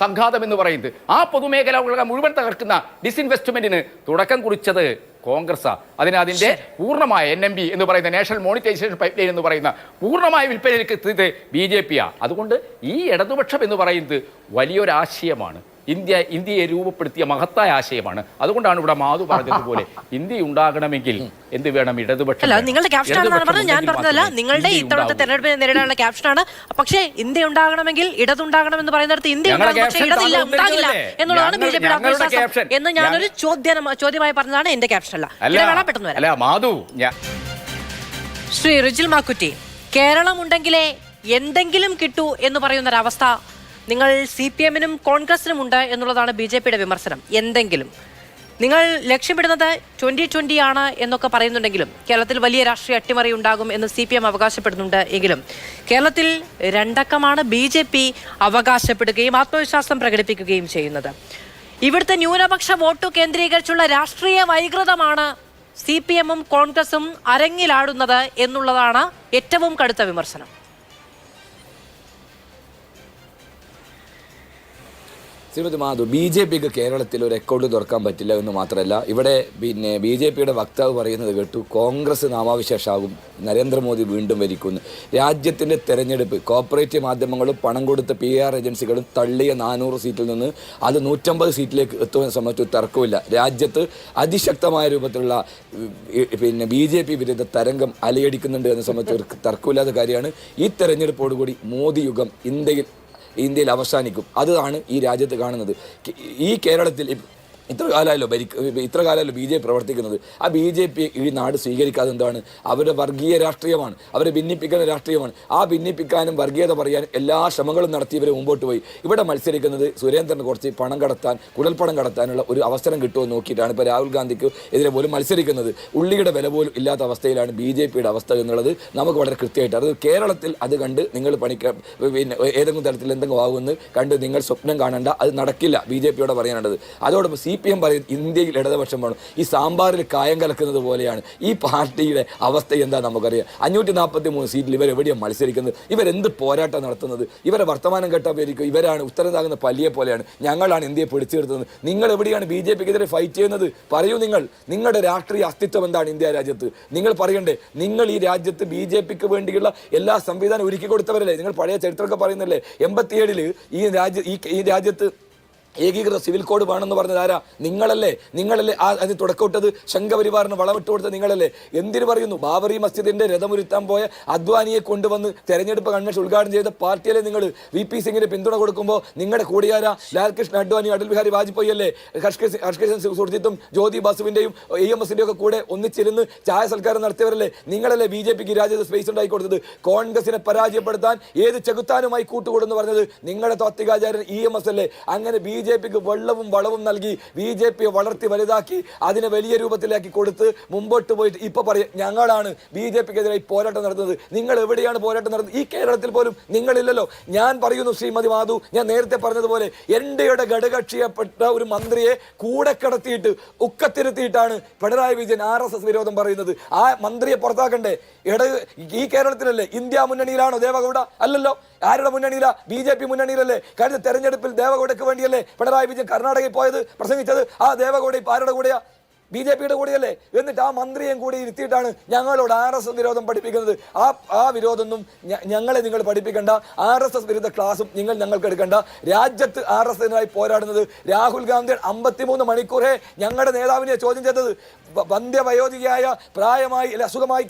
സംഘാതം എന്ന് പറയുന്നത്. ആ പൊതുമേഖലകളെ മുഴുവൻ തകർക്കുന്ന ഡിസ്ഇൻവെസ്റ്റ്മെന്റിന് തുടക്കം കുറിച്ചത് കോൺഗ്രസ്. അതിന്റെ പൂർണ്ണമായ NMB എന്ന് പറയുന്ന നാഷണൽ മോണിറ്റൈസേഷൻ പൈപ്പ് ലൈൻ എന്ന് പറയുന്ന പൂർണ്ണമായ വിൽപ്പനയിലേക്ക് എത്തിയത് BJP-യാണ്. അതുകൊണ്ട് ഈ ഇടതുപക്ഷം എന്ന് പറയുന്നത് വലിയൊരാശയമാണ്. ഇന്ത്യയെ രൂപപ്പെടുത്തിയ മഹത്തായ ആശയമാണ്. അതുകൊണ്ടാണ് ഇവിടെ മാധു പറഞ്ഞതുപോലെ ഇന്ത്യ ഉണ്ടാകണമെങ്കിൽ എന്ത് വേണം? ഇടതുപക്ഷം. നിങ്ങളുടെ ക്യാപ്ഷനാണ് പറഞ്ഞത്, ഞാൻ പറഞ്ഞതല്ല. നിങ്ങളുടെ ഇത്തവണത്തെ തെരഞ്ഞെടുപ്പിനെ നേരിടാനുള്ള ക്യാപ്ഷനാണ്. പക്ഷേ ഇന്ത്യ ഉണ്ടാകണമെങ്കിൽ ഇടതുണ്ടാകണം എന്ന് പറയുന്നിടത്ത് ഇന്ത്യ ഉണ്ടാകില്ല എന്നുള്ളതാണ് BJP-യുടെ ആത്മവിശ്വാസം എന്ന് ഞാനൊരു ചോദ്യമായി പറഞ്ഞതാണ്. എന്റെ ക്യാപ്ഷനല്ല. പെട്ടെന്ന് വരാം. ശ്രീ റിജിൽ മാക്കുറ്റി, കേരളം ഉണ്ടെങ്കിലേ എന്തെങ്കിലും കിട്ടൂ എന്ന് പറയുന്നൊരവസ്ഥ നിങ്ങൾ CPM-നും കോൺഗ്രസിനും ഉണ്ട് എന്നുള്ളതാണ് BJP-യുടെ വിമർശനം. എന്തെങ്കിലും നിങ്ങൾ ലക്ഷ്യമിടുന്നത് 2020 ആണ് എന്നൊക്കെ പറയുന്നുണ്ടെങ്കിലും കേരളത്തിൽ വലിയ രാഷ്ട്രീയ അട്ടിമറി ഉണ്ടാകും എന്ന് CPM അവകാശപ്പെടുന്നുണ്ട്. എങ്കിലും കേരളത്തിൽ രണ്ടക്കമാണ് BJP അവകാശപ്പെടുകയും ആത്മവിശ്വാസം പ്രകടിപ്പിക്കുകയും ചെയ്യുന്നത്. ഇവിടുത്തെ ന്യൂനപക്ഷ വോട്ടു കേന്ദ്രീകരിച്ചുള്ള രാഷ്ട്രീയ വൈകൃതമാണ് CPM-ഉം കോൺഗ്രസും അരങ്ങിലാടുന്നത് എന്നുള്ളതാണ് ഏറ്റവും കടുത്ത വിമർശനം. ശ്രീമതി മാധു, BJP-ക്ക് കേരളത്തിൽ ഒരു അക്കൗണ്ട് തുറക്കാൻ പറ്റില്ല എന്ന് മാത്രമല്ല, ഇവിടെ BJP-യുടെ വക്താവ് പറയുന്നത് കേട്ടു, കോൺഗ്രസ് നാമാവിശേഷമാകും, നരേന്ദ്രമോദി വീണ്ടും ഭരിക്കുന്നു. രാജ്യത്തിൻ്റെ തെരഞ്ഞെടുപ്പ് കോർപ്പറേറ്റ് മാധ്യമങ്ങളും പണം കൊടുത്ത PR ഏജൻസികളും തള്ളിയ 400 സീറ്റിൽ നിന്ന് അത് 150 സീറ്റിലേക്ക് എത്തുമെന്ന് സംബന്ധിച്ച് തർക്കമില്ല. രാജ്യത്ത് അതിശക്തമായ രൂപത്തിലുള്ള BJP വിരുദ്ധ തരംഗം അലയടിക്കുന്നുണ്ട് എന്ന് സംബന്ധിച്ച് തർക്കമില്ലാത്ത കാര്യമാണ്. ഈ തെരഞ്ഞെടുപ്പോടുകൂടി മോദി യുഗം ഇന്ത്യയിൽ അവസാനിക്കും. അതാണ് ഈ രാജ്യത്ത് കാണുന്നത്. ഈ കേരളത്തിൽ ഇത്ര കാലമല്ലോ BJP പ്രവർത്തിക്കുന്നത്. ആ BJP ഈ നാട് സ്വീകരിക്കാതെ എന്താണ്? അവരുടെ വർഗീയ രാഷ്ട്രീയമാണ്, അവരെ ഭിന്നിപ്പിക്കുന്ന രാഷ്ട്രീയമാണ്. ആ ഭിന്നിപ്പിക്കാനും വർഗീയത പറയാനും എല്ലാ ശ്രമങ്ങളും നടത്തി ഇവരെ മുമ്പോട്ട് പോയി. ഇവിടെ മത്സരിക്കുന്നത് സുരേന്ദ്രന് കുറച്ച് പണം കടത്താൻ, കുഴൽപ്പണം കടത്താനുള്ള ഒരു അവസരം കിട്ടുമെന്ന് നോക്കിയിട്ടാണ് ഇപ്പോൾ രാഹുൽ ഗാന്ധിക്ക് എതിരെ പോലും മത്സരിക്കുന്നത്. ഉള്ളിയുടെ വില പോലും ഇല്ലാത്ത അവസ്ഥയിലാണ് BJP-യുടെ അവസ്ഥ എന്നുള്ളത് നമുക്ക് വളരെ കൃത്യമായിട്ട്. അത് കേരളത്തിൽ അത് കണ്ട് നിങ്ങൾ ഏതെങ്കിലും തരത്തിൽ എന്തെങ്കിലും ആകുമെന്ന് കണ്ട് നിങ്ങൾ സ്വപ്നം കാണണ്ട. അത് നടക്കില്ല. BJP-യോട് പറയാനുള്ളത്. അതോടൊപ്പം CPM പറയുന്നത് ഇന്ത്യയിൽ ഇടതുപക്ഷം വേണം. ഈ സാമ്പാറിൽ കായം കലക്കുന്നത് പോലെയാണ് ഈ പാർട്ടിയുടെ അവസ്ഥ. എന്താ നമുക്കറിയാം. 543 സീറ്റിൽ ഇവരെവിടെയാണ് മത്സരിക്കുന്നത്? ഇവരെന്ത് പോരാട്ടം നടത്തുന്നത്? ഇവരെ വർത്തമാനം കേട്ടപ്പോയിരിക്കും ഇവരാണ് ഉത്തരം താകുന്ന പല്ലിയെ പോലെയാണ്, ഞങ്ങളാണ് ഇന്ത്യയെ പിടിച്ചെടുത്തത്. നിങ്ങൾ എവിടെയാണ് BJP-ക്കെതിരെ ഫൈറ്റ് ചെയ്യുന്നത്? പറയൂ. നിങ്ങളുടെ രാഷ്ട്രീയ അസ്തിത്വം എന്താണ് ഇന്ത്യ രാജ്യത്ത്? നിങ്ങൾ പറയണ്ടേ? നിങ്ങൾ ഈ രാജ്യത്ത് BJP-ക്ക് വേണ്ടിയുള്ള എല്ലാ സംവിധാനം ഒരുക്കി കൊടുത്തവരല്ലേ? നിങ്ങൾ പഴയ ചരിത്രമൊക്കെ പറയുന്നല്ലേ? 87 ഈ രാജ്യത്ത് ഏകീകൃത സിവിൽ കോഡ് വേണമെന്ന് പറഞ്ഞത് ആരാ? നിങ്ങളല്ലേ അതിന് തുടക്കമിട്ടത്. സംഘപരിവാറിന് വളമിട്ട് കൊടുത്തത് നിങ്ങളല്ലേ? എന്തിനു പറയുന്നു? ബാബറി മസ്ജിദിന്റെ രഥമുരുത്താൻ പോയ അദ്വാനിയെ കൊണ്ടുവന്ന് തെരഞ്ഞെടുപ്പ് കൺവെൻഷൻ ഉദ്ഘാടനം ചെയ്ത പാർട്ടിയല്ലേ നിങ്ങൾ? VP സിംഗിന് പിന്തുണ കൊടുക്കുമ്പോൾ നിങ്ങളുടെ കൂടിയാരാ? ലാൽകൃഷ്ണ അഡ്വാനി, അടൽ ബിഹാരി വാജ്പേയി അല്ലേ? ഹർഷകേശൻ സുർജിത്തും ജ്യോതി ബാസുവിന്റെയും EMS-ന്റെയും ഒക്കെ കൂടെ ഒന്നിച്ചിരുന്ന് ചായ സൽക്കാരം നടത്തിയവരല്ലേ? നിങ്ങളല്ലേ BJP-ക്ക് രാജ്യത്ത് സ്പേസ് ഉണ്ടാക്കി കൊടുത്തത്? കോൺഗ്രസിനെ പരാജയപ്പെടുത്താൻ ഏത് ചെകുത്താനുമായി കൂട്ടുകൂടെന്ന് പറഞ്ഞത് നിങ്ങളുടെ താത്വികാചാര്യൻ EMS അല്ലേ? അങ്ങനെ BJP-ക്ക് വെള്ളവും വളവും നൽകി BJP-യെ വളർത്തി വലുതാക്കി അതിനെ വലിയ രൂപത്തിലാക്കി കൊടുത്ത് മുമ്പോട്ട് പോയിട്ട് ഇപ്പൊ പറയാം ഞങ്ങളാണ് BJP-ക്കെതിരായി പോരാട്ടം നടത്തുന്നത്. നിങ്ങൾ എവിടെയാണ് പോരാട്ടം നടത്തുന്നത്? ഈ കേരളത്തിൽ പോലും നിങ്ങളില്ലല്ലോ. ഞാൻ പറയുന്നു ശ്രീമതി മാധു, ഞാൻ നേരത്തെ പറഞ്ഞതുപോലെ NDA-യുടെ ഘടകകക്ഷിയപ്പെട്ട ഒരു മന്ത്രിയെ കൂടെ കടത്തിയിട്ട് ഉക്കത്തിരുത്തിയിട്ടാണ് പിണറായി വിജയൻ RSS വിരോധം പറയുന്നത്. ആ മന്ത്രിയെ പുറത്താക്കണ്ടേ? ഈ കേരളത്തിലല്ലേ? ഇന്ത്യ മുന്നണിയിലാണോ ദേവഗൌഡ? അല്ലല്ലോ. ആരുടെ മുന്നണിയിലാ? BJP മുന്നണിയിലല്ലേ? കഴിഞ്ഞ തെരഞ്ഞെടുപ്പിൽ ദേവഗൌഡയ്ക്ക് വേണ്ടിയല്ലേ പിണറായി വിജയൻ കർണാടകയിൽ പോയത്, പ്രസംഗിച്ചത്? ആ ദേവഗൌഡ ഇപ്പൊ ആരുടെ കൂടെയാ? BJP കൂടിയല്ലേ? എന്നിട്ട് ആ മന്ത്രിയും കൂടി ഇരുത്തിയിട്ടാണ് ഞങ്ങളോട് RSS വിരോധം പഠിപ്പിക്കുന്നത്. ആ വിരോധമൊന്നും ഞങ്ങളെ നിങ്ങൾ പഠിപ്പിക്കേണ്ട. RSS വിരുദ്ധ ക്ലാസും ഞങ്ങൾക്ക് എടുക്കേണ്ട. രാജ്യത്ത് RSSനായി പോരാടുന്നത് രാഹുൽ ഗാന്ധി 53 മണിക്കൂറേ ഞങ്ങളുടെ നേതാവിനെ ചോദ്യം ചെയ്തത്. വന്ധ്യവയോധികയായ പ്രായമായി അസുഖമായി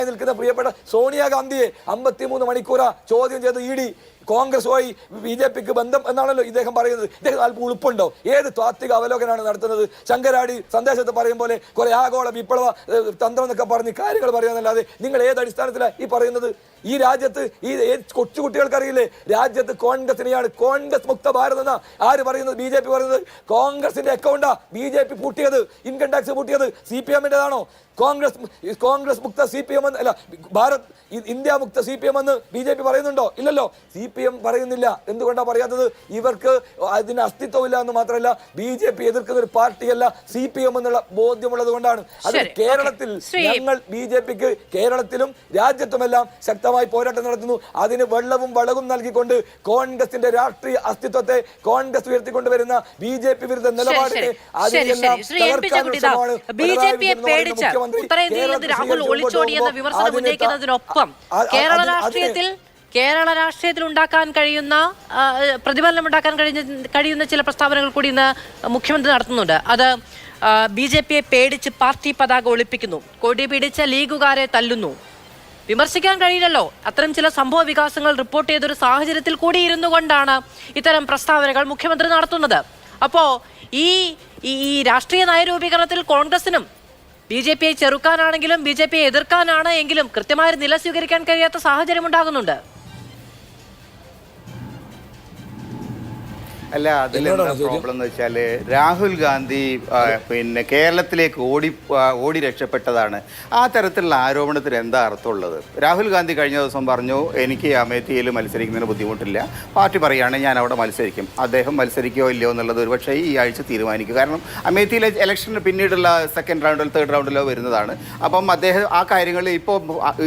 നിൽക്കുന്ന പ്രിയപ്പെട്ട സോണിയാഗാന്ധിയെ 53 മണിക്കൂറാ ചോദ്യം ചെയ്ത് ED. കോൺഗ്രസുമായി BJPക്ക് ബന്ധം എന്നാണല്ലോ ഇദ്ദേഹം പറയുന്നത്. ഇദ്ദേഹം അല്പം ഉളുപ്പുണ്ടോ? ഏത് താത്വിക അവലോകനാണ് നടത്തുന്നത്? ശങ്കരാടി സന്ദേശത്ത് പറയും പോലെ കുറെ ആഗോള വിപ്ലവ തന്ത്രം എന്നൊക്കെ പറഞ്ഞ് കാര്യങ്ങൾ പറയാന്നല്ലാതെ നിങ്ങൾ ഏത് അടിസ്ഥാനത്തിലാണ് ഈ പറയുന്നത്? ഈ രാജ്യത്ത് കൊച്ചുകുട്ടികൾക്കറിയില്ലേ രാജ്യത്ത് കോൺഗ്രസിനെയാണ് കോൺഗ്രസ് മുക്ത ഭാരത് എന്ന ആര് പറയുന്നത്? BJP പറയുന്നത്. കോൺഗ്രസിന്റെ അക്കൗണ്ടാ BJP പൂട്ടിയത്, ഇൻകം ടാക്സ് പൂട്ടിയത്. CPM-ന്റേതാണോ? കോൺഗ്രസ് മുക്ത CPM അല്ല, ഭാരത് ഇന്ത്യ മുക്ത CPM എന്ന് BJP പറയുന്നുണ്ടോ? ഇല്ലല്ലോ. CPM പറയുന്നില്ല. എന്തുകൊണ്ടാണ് പറയാത്തത്? ഇവർക്ക് അതിന് അസ്തിത്വമില്ല എന്ന് മാത്രമല്ല BJP എതിർക്കുന്ന ഒരു പാർട്ടിയല്ല CPM എന്നുള്ള ബോധ്യമുള്ളത് കൊണ്ടാണ്. അത് കേരളത്തിൽ ഞങ്ങൾ BJPക്ക് കേരളത്തിലും രാജ്യത്തുമെല്ലാം ശക്തമായി പോരാട്ടം നടത്തുന്നു. അതിന് വെള്ളവും വളവും നൽകിക്കൊണ്ട് കോൺഗ്രസിന്റെ രാഷ്ട്രീയ അസ്തിത്വത്തെ കോൺഗ്രസ് ഉയർത്തിക്കൊണ്ടുവരുന്ന BJP വിരുദ്ധ നിലപാടിനെ രാഹുൽ ഒളിച്ചോടിയെന്ന വിമർശനം ഉന്നയിക്കുന്നതിനൊപ്പം കേരള രാഷ്ട്രീയത്തിൽ ഉണ്ടാക്കാൻ കഴിയുന്ന പ്രതിഫലനം ഉണ്ടാക്കാൻ കഴിയുന്ന ചില പ്രസ്താവനകൾ കൂടി ഇന്ന് മുഖ്യമന്ത്രി നടത്തുന്നുണ്ട്. അത് BJPയെ പേടിച്ച് പാർട്ടി പതാക ഒളിപ്പിക്കുന്നു, കൊടി പിടിച്ച ലീഗുകാരെ തല്ലുന്നു. വിമർശിക്കാൻ കഴിയില്ലല്ലോ. അത്തരം ചില സംഭവ വികാസങ്ങൾ റിപ്പോർട്ട് ചെയ്തൊരു സാഹചര്യത്തിൽ കൂടി ഇരുന്നു കൊണ്ടാണ് ഇത്തരം പ്രസ്താവനകൾ മുഖ്യമന്ത്രി നടത്തുന്നത്. അപ്പോ ഈ രാഷ്ട്രീയ നയരൂപീകരണത്തിൽ കോൺഗ്രസിനും BJPയെ ചെറുക്കാനാണെങ്കിലും BJPയെ എതിർക്കാനാണ് എങ്കിലും കൃത്യമായ നില സ്വീകരിക്കാൻ കഴിയാത്ത സാഹചര്യം ഉണ്ടാകുന്നുണ്ട്. അല്ല, അതിലെന്താ പ്രോബ്ലം എന്ന് വെച്ചാൽ രാഹുൽ ഗാന്ധി കേരളത്തിലേക്ക് ഓടി രക്ഷപ്പെട്ടതാണ്. ആ തരത്തിലുള്ള ആരോപണത്തിന് എന്താ അർത്ഥമുള്ളത്? രാഹുൽ ഗാന്ധി കഴിഞ്ഞ ദിവസം പറഞ്ഞു എനിക്ക് അമേഠിയിൽ മത്സരിക്കുന്നതിന് ബുദ്ധിമുട്ടില്ല, പാർട്ടി പറയുകയാണ് ഞാൻ അവിടെ മത്സരിക്കും. അദ്ദേഹം മത്സരിക്കുകയോ ഇല്ലയോ എന്നുള്ളത് ഒരുപക്ഷേ ഈ ആഴ്ച തീരുമാനിക്കും. കാരണം അമേഠിയിലെ ഇലക്ഷന് പിന്നീടുള്ള സെക്കൻഡ് റൗണ്ടിൽ തേർഡ് റൗണ്ടിലോ വരുന്നതാണ്. അപ്പം അദ്ദേഹം ആ കാര്യങ്ങൾ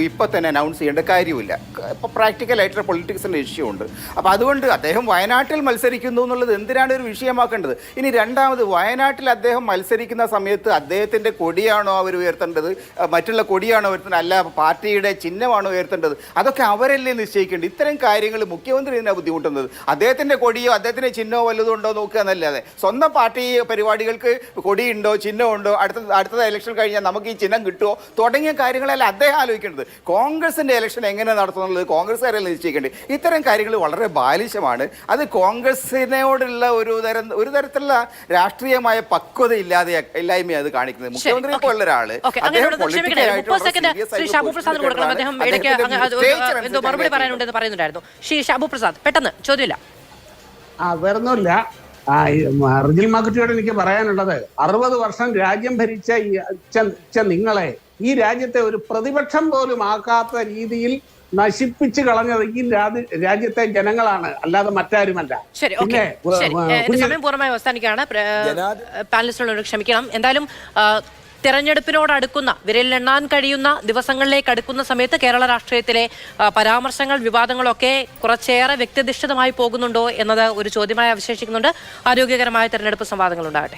ഇപ്പോൾ തന്നെ അനൗൺസ് ചെയ്യേണ്ട കാര്യമില്ല. ഇപ്പോൾ പ്രാക്ടിക്കലായിട്ടുള്ള പൊളിറ്റിക്സിൻ്റെ ഇഷ്യൂ ഉണ്ട്. അപ്പോൾ അതുകൊണ്ട് അദ്ദേഹം വയനാട്ടിൽ മത്സരിക്കുന്നു എന്നുള്ളത് എന്തിനാണ് ഒരു വിഷയമാക്കേണ്ടത്? ഇനി രണ്ടാമത്, വയനാട്ടിൽ അദ്ദേഹം മത്സരിക്കുന്ന സമയത്ത് അദ്ദേഹത്തിൻ്റെ കൊടിയാണോ അവർ ഉയർത്തേണ്ടത്, മറ്റുള്ള കൊടിയാണോ ഉയർത്തേണ്ടത്, അല്ല പാർട്ടിയുടെ ചിഹ്നമാണോ ഉയർത്തേണ്ടത്? അതൊക്കെ അവരല്ലേ നിശ്ചയിക്കേണ്ടത്. ഇത്തരം കാര്യങ്ങൾ മുഖ്യമന്ത്രി ഇതിനാണ് ബുദ്ധിമുട്ടുന്നത്. അദ്ദേഹത്തിൻ്റെ കൊടിയോ അദ്ദേഹത്തിൻ്റെ ചിഹ്നമോ വല്ലതും ഉണ്ടോ നോക്കുക എന്നല്ലാതെ സ്വന്തം പാർട്ടി പരിപാടികൾക്ക് കൊടിയുണ്ടോ ചിഹ്നമുണ്ടോ, അടുത്ത ഇലക്ഷൻ കഴിഞ്ഞാൽ നമുക്ക് ഈ ചിഹ്നം കിട്ടുമോ തുടങ്ങിയ കാര്യങ്ങളല്ല അദ്ദേഹം ആലോചിക്കേണ്ടത്. കോൺഗ്രസിൻ്റെ ഇലക്ഷൻ എങ്ങനെ നടത്തുന്നുള്ളത് കോൺഗ്രസ്സുകാരല്ലേ നിശ്ചയിക്കേണ്ടത്. ഇത്തരം കാര്യങ്ങൾ വളരെ ബാലിശമാണ്. അത് കോൺഗ്രസിനോടുള്ള ഒരു തരത്തിലുള്ള രാഷ്ട്രീയമായ പക്വത ഇല്ലായ്മ അത് കാണിക്കുന്നത്. മുഖ്യമന്ത്രിയെ പോലുള്ള ഒരാള് മറുപടി പറയാനുണ്ടെന്ന് പറയുന്നുണ്ടായിരുന്നു. ശ്രീ ഷാബു പ്രസാദ്, പെട്ടെന്ന് ചോദ്യമില്ല. വേറൊന്നുമില്ല. റിജിൽ മാക്കുറ്റിയോട് എനിക്ക് പറയാനുള്ളത്, 60 വർഷം രാജ്യം ഭരിച്ച നിങ്ങളെ ഈ രാജ്യത്തെ ഒരു പ്രതിപക്ഷം പോലും ആക്കാത്ത രീതിയിൽ നശിപ്പിച്ചു കളഞ്ഞത് ഈ രാജ്യത്തെ ജനങ്ങളാണ്, അല്ലാതെ മറ്റാരുമല്ല. ശരി, സമയം പൂർണ്ണമായി അവസാനിക്കുകയാണ്. പാനലിസ്റ്റുകളോട് ക്ഷമിക്കണം. എന്തായാലും തെരഞ്ഞെടുപ്പിനോട് അടുക്കുന്ന, വിരലിലെണ്ണാൻ കഴിയുന്ന ദിവസങ്ങളിലേക്ക് അടുക്കുന്ന സമയത്ത് കേരള രാഷ്ട്രീയത്തിലെ പരാമർശങ്ങൾ, വിവാദങ്ങളൊക്കെ കുറച്ചേറെ വ്യക്തിനിഷ്ഠിതമായി പോകുന്നുണ്ടോ എന്നത് ഒരു ചോദ്യമായി അവശേഷിക്കുന്നുണ്ട്. ആരോഗ്യകരമായ തെരഞ്ഞെടുപ്പ് സംവാദങ്ങൾ ഉണ്ടാകട്ടെ.